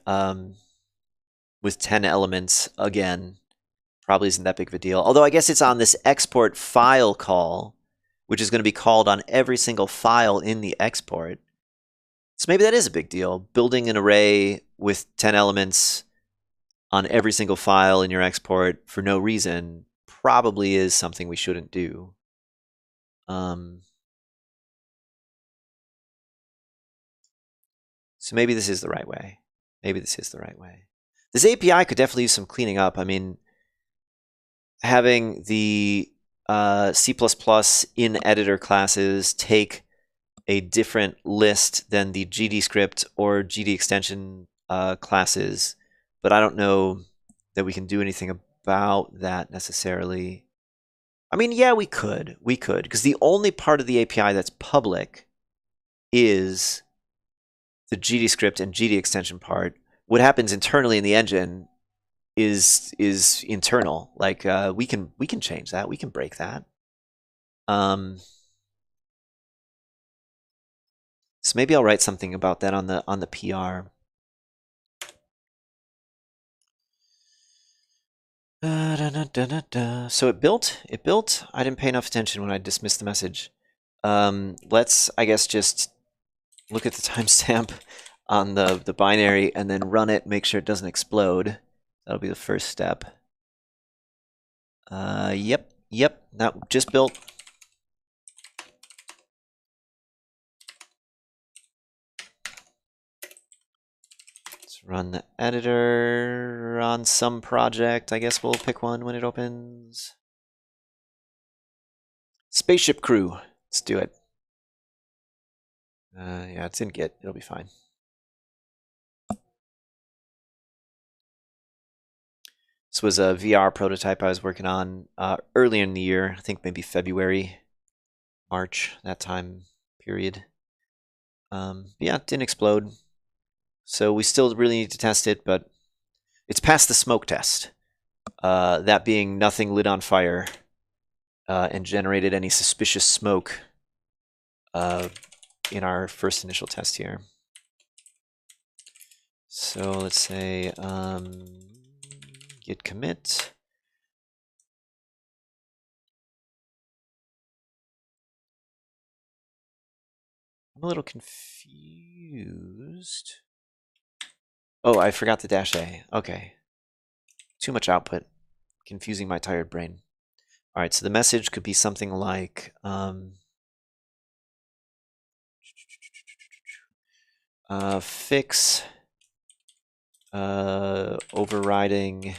with 10 elements, again, probably isn't that big of a deal. Although I guess it's on this export file call, which is going to be called on every single file in the export. So maybe that is a big deal. Building an array with 10 elements on every single file in your export for no reason probably is something we shouldn't do. So maybe this is the right way. Maybe this is the right way. This API could definitely use some cleaning up. I mean, having the C++ in editor classes take a different list than the GDScript or GDExtension classes, but I don't know that we can do anything about that necessarily. I mean, yeah, we could, because the only part of the API that's public is the GDScript and GDExtension part. What happens internally in the engine is internal. Like we can change that. We can break that. So maybe I'll write something about that on the PR. So it built. I didn't pay enough attention when I dismissed the message. Let's, I guess, just look at the timestamp on the binary and then run it, make sure it doesn't explode. That'll be the first step. Yep, that just built. Let's run the editor on some project. I guess we'll pick one when it opens. Spaceship Crew. Let's do it. Yeah, it's in Git. It'll be fine. This was a VR prototype I was working on earlier in the year. I think maybe February, March, that time period. Yeah, it didn't explode. So we still really need to test it, but it's past the smoke test. That being nothing lit on fire and generated any suspicious smoke in our first initial test here. So let's say git commit. I'm a little confused. Oh, I forgot the -a. Okay. Too much output. Confusing my tired brain. All right, so the message could be something like fix overriding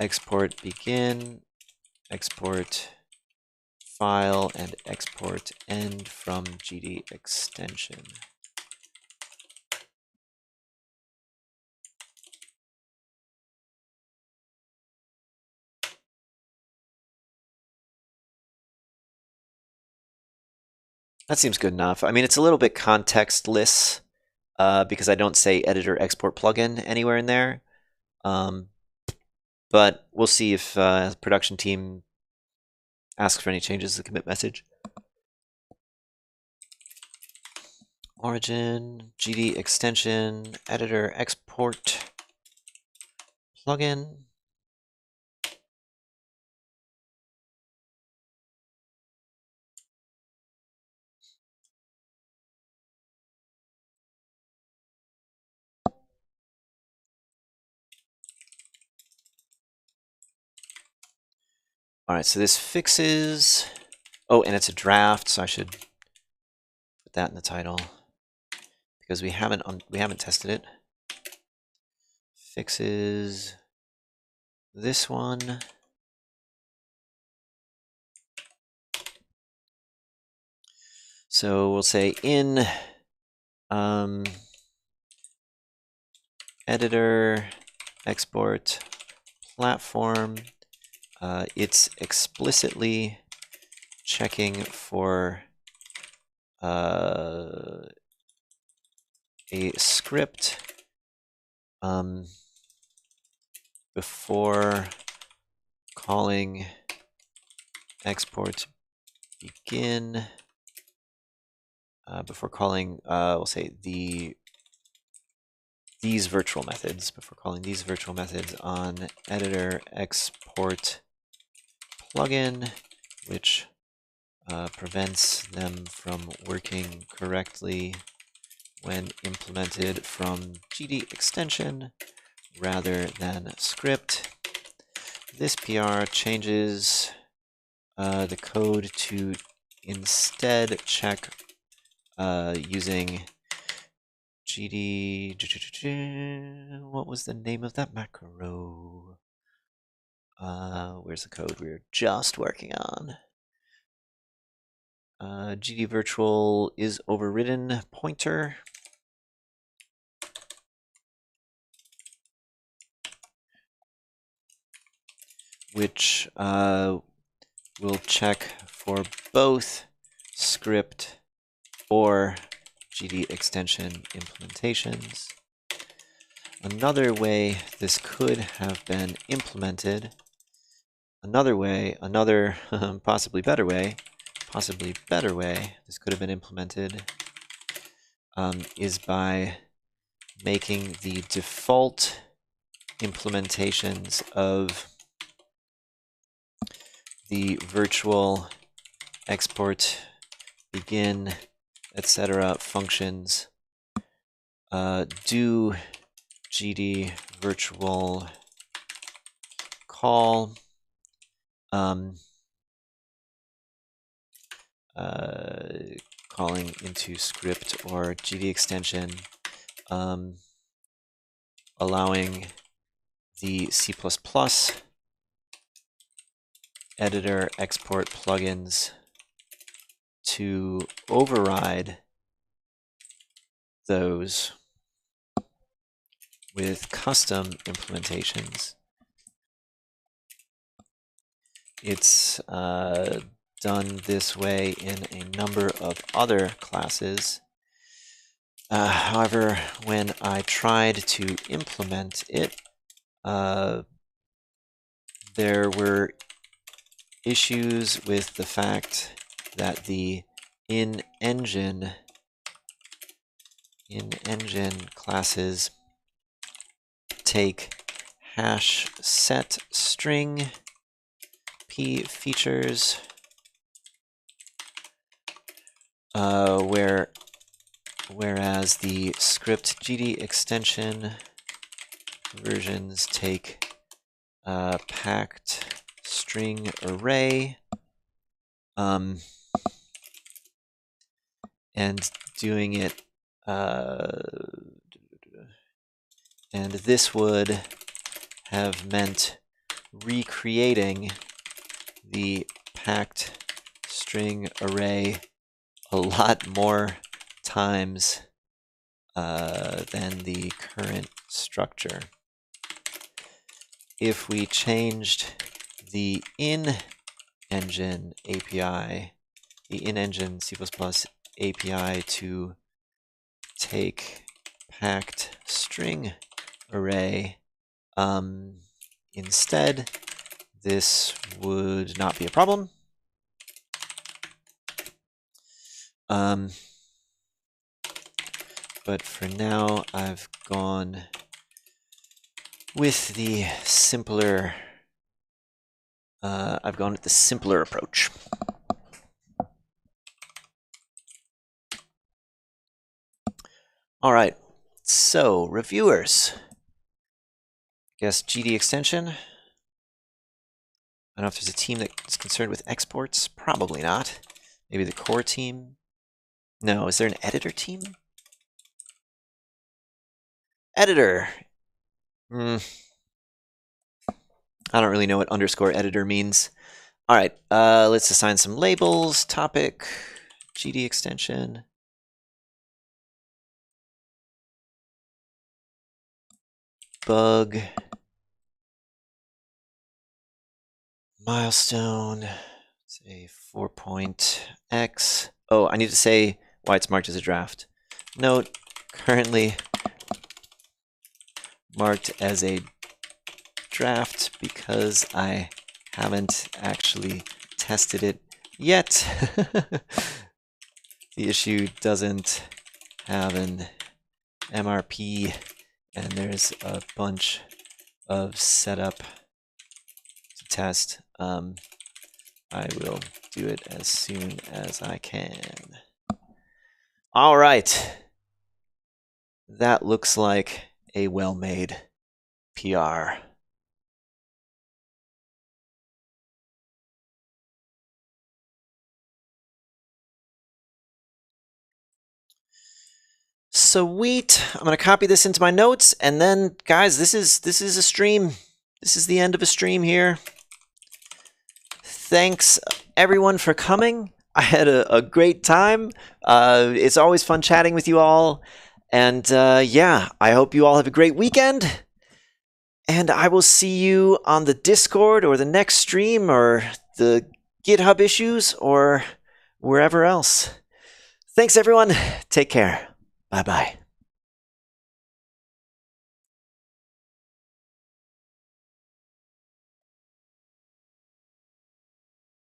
export begin, export file, and export end from GDExtension. That seems good enough. I mean, it's a little bit contextless because I don't say editor export plugin anywhere in there. But we'll see if the production team asks for any changes to the commit message. Origin, GDExtension, editor export plugin. All right, so this fixes. Oh, and it's a draft, so I should put that in the title because we haven't tested it. Fixes this one. So we'll say in editor export platform. It's explicitly checking for a script before calling export begin, before calling, we'll say these virtual methods, before calling these virtual methods on editor export plugin, which prevents them from working correctly when implemented from GDExtension rather than script. This PR changes the code to instead check using GD. What was the name of that macro? Where's the code we were just working on? GD virtual is overridden pointer. which will check for both script or GDExtension implementations. Another way this could have been implemented, another possibly better way this could have been implemented is by making the default implementations of the virtual export, begin, etc. functions do GD virtual call calling into script or GDExtension, allowing the C++ editor export plugins to override those with custom implementations. It's done this way in a number of other classes. However, when I tried to implement it, there were issues with the fact that the in-engine classes take hash set string p features, whereas the script GDExtension versions take packed string array, and doing it, and this would have meant recreating the packed string array a lot more times than the current structure. If we changed the in-engine API, the in-engine C++ API to take packed string array instead, this would not be a problem. But for now, I've gone with the simpler approach. All right, so reviewers, I guess GDExtension. I don't know if there's a team that's concerned with exports. Probably not. Maybe the core team. No, is there an editor team? Editor. I don't really know what underscore editor means. All right, let's assign some labels. Topic, GDExtension. Bug. Milestone. Say 4.x. Oh, I need to say why it's marked as a draft. Note, currently marked as a draft because I haven't actually tested it yet. The issue doesn't have an MRP, and there's a bunch of setup to test. I will do it as soon as I can. All right. That looks like a well-made PR. Sweet. I'm going to copy this into my notes, and then, guys, this is a stream. This is the end of a stream here. Thanks, everyone, for coming. I had a great time. It's always fun chatting with you all. And yeah, I hope you all have a great weekend. And I will see you on the Discord or the next stream or the GitHub issues or wherever else. Thanks, everyone. Take care. Bye-bye.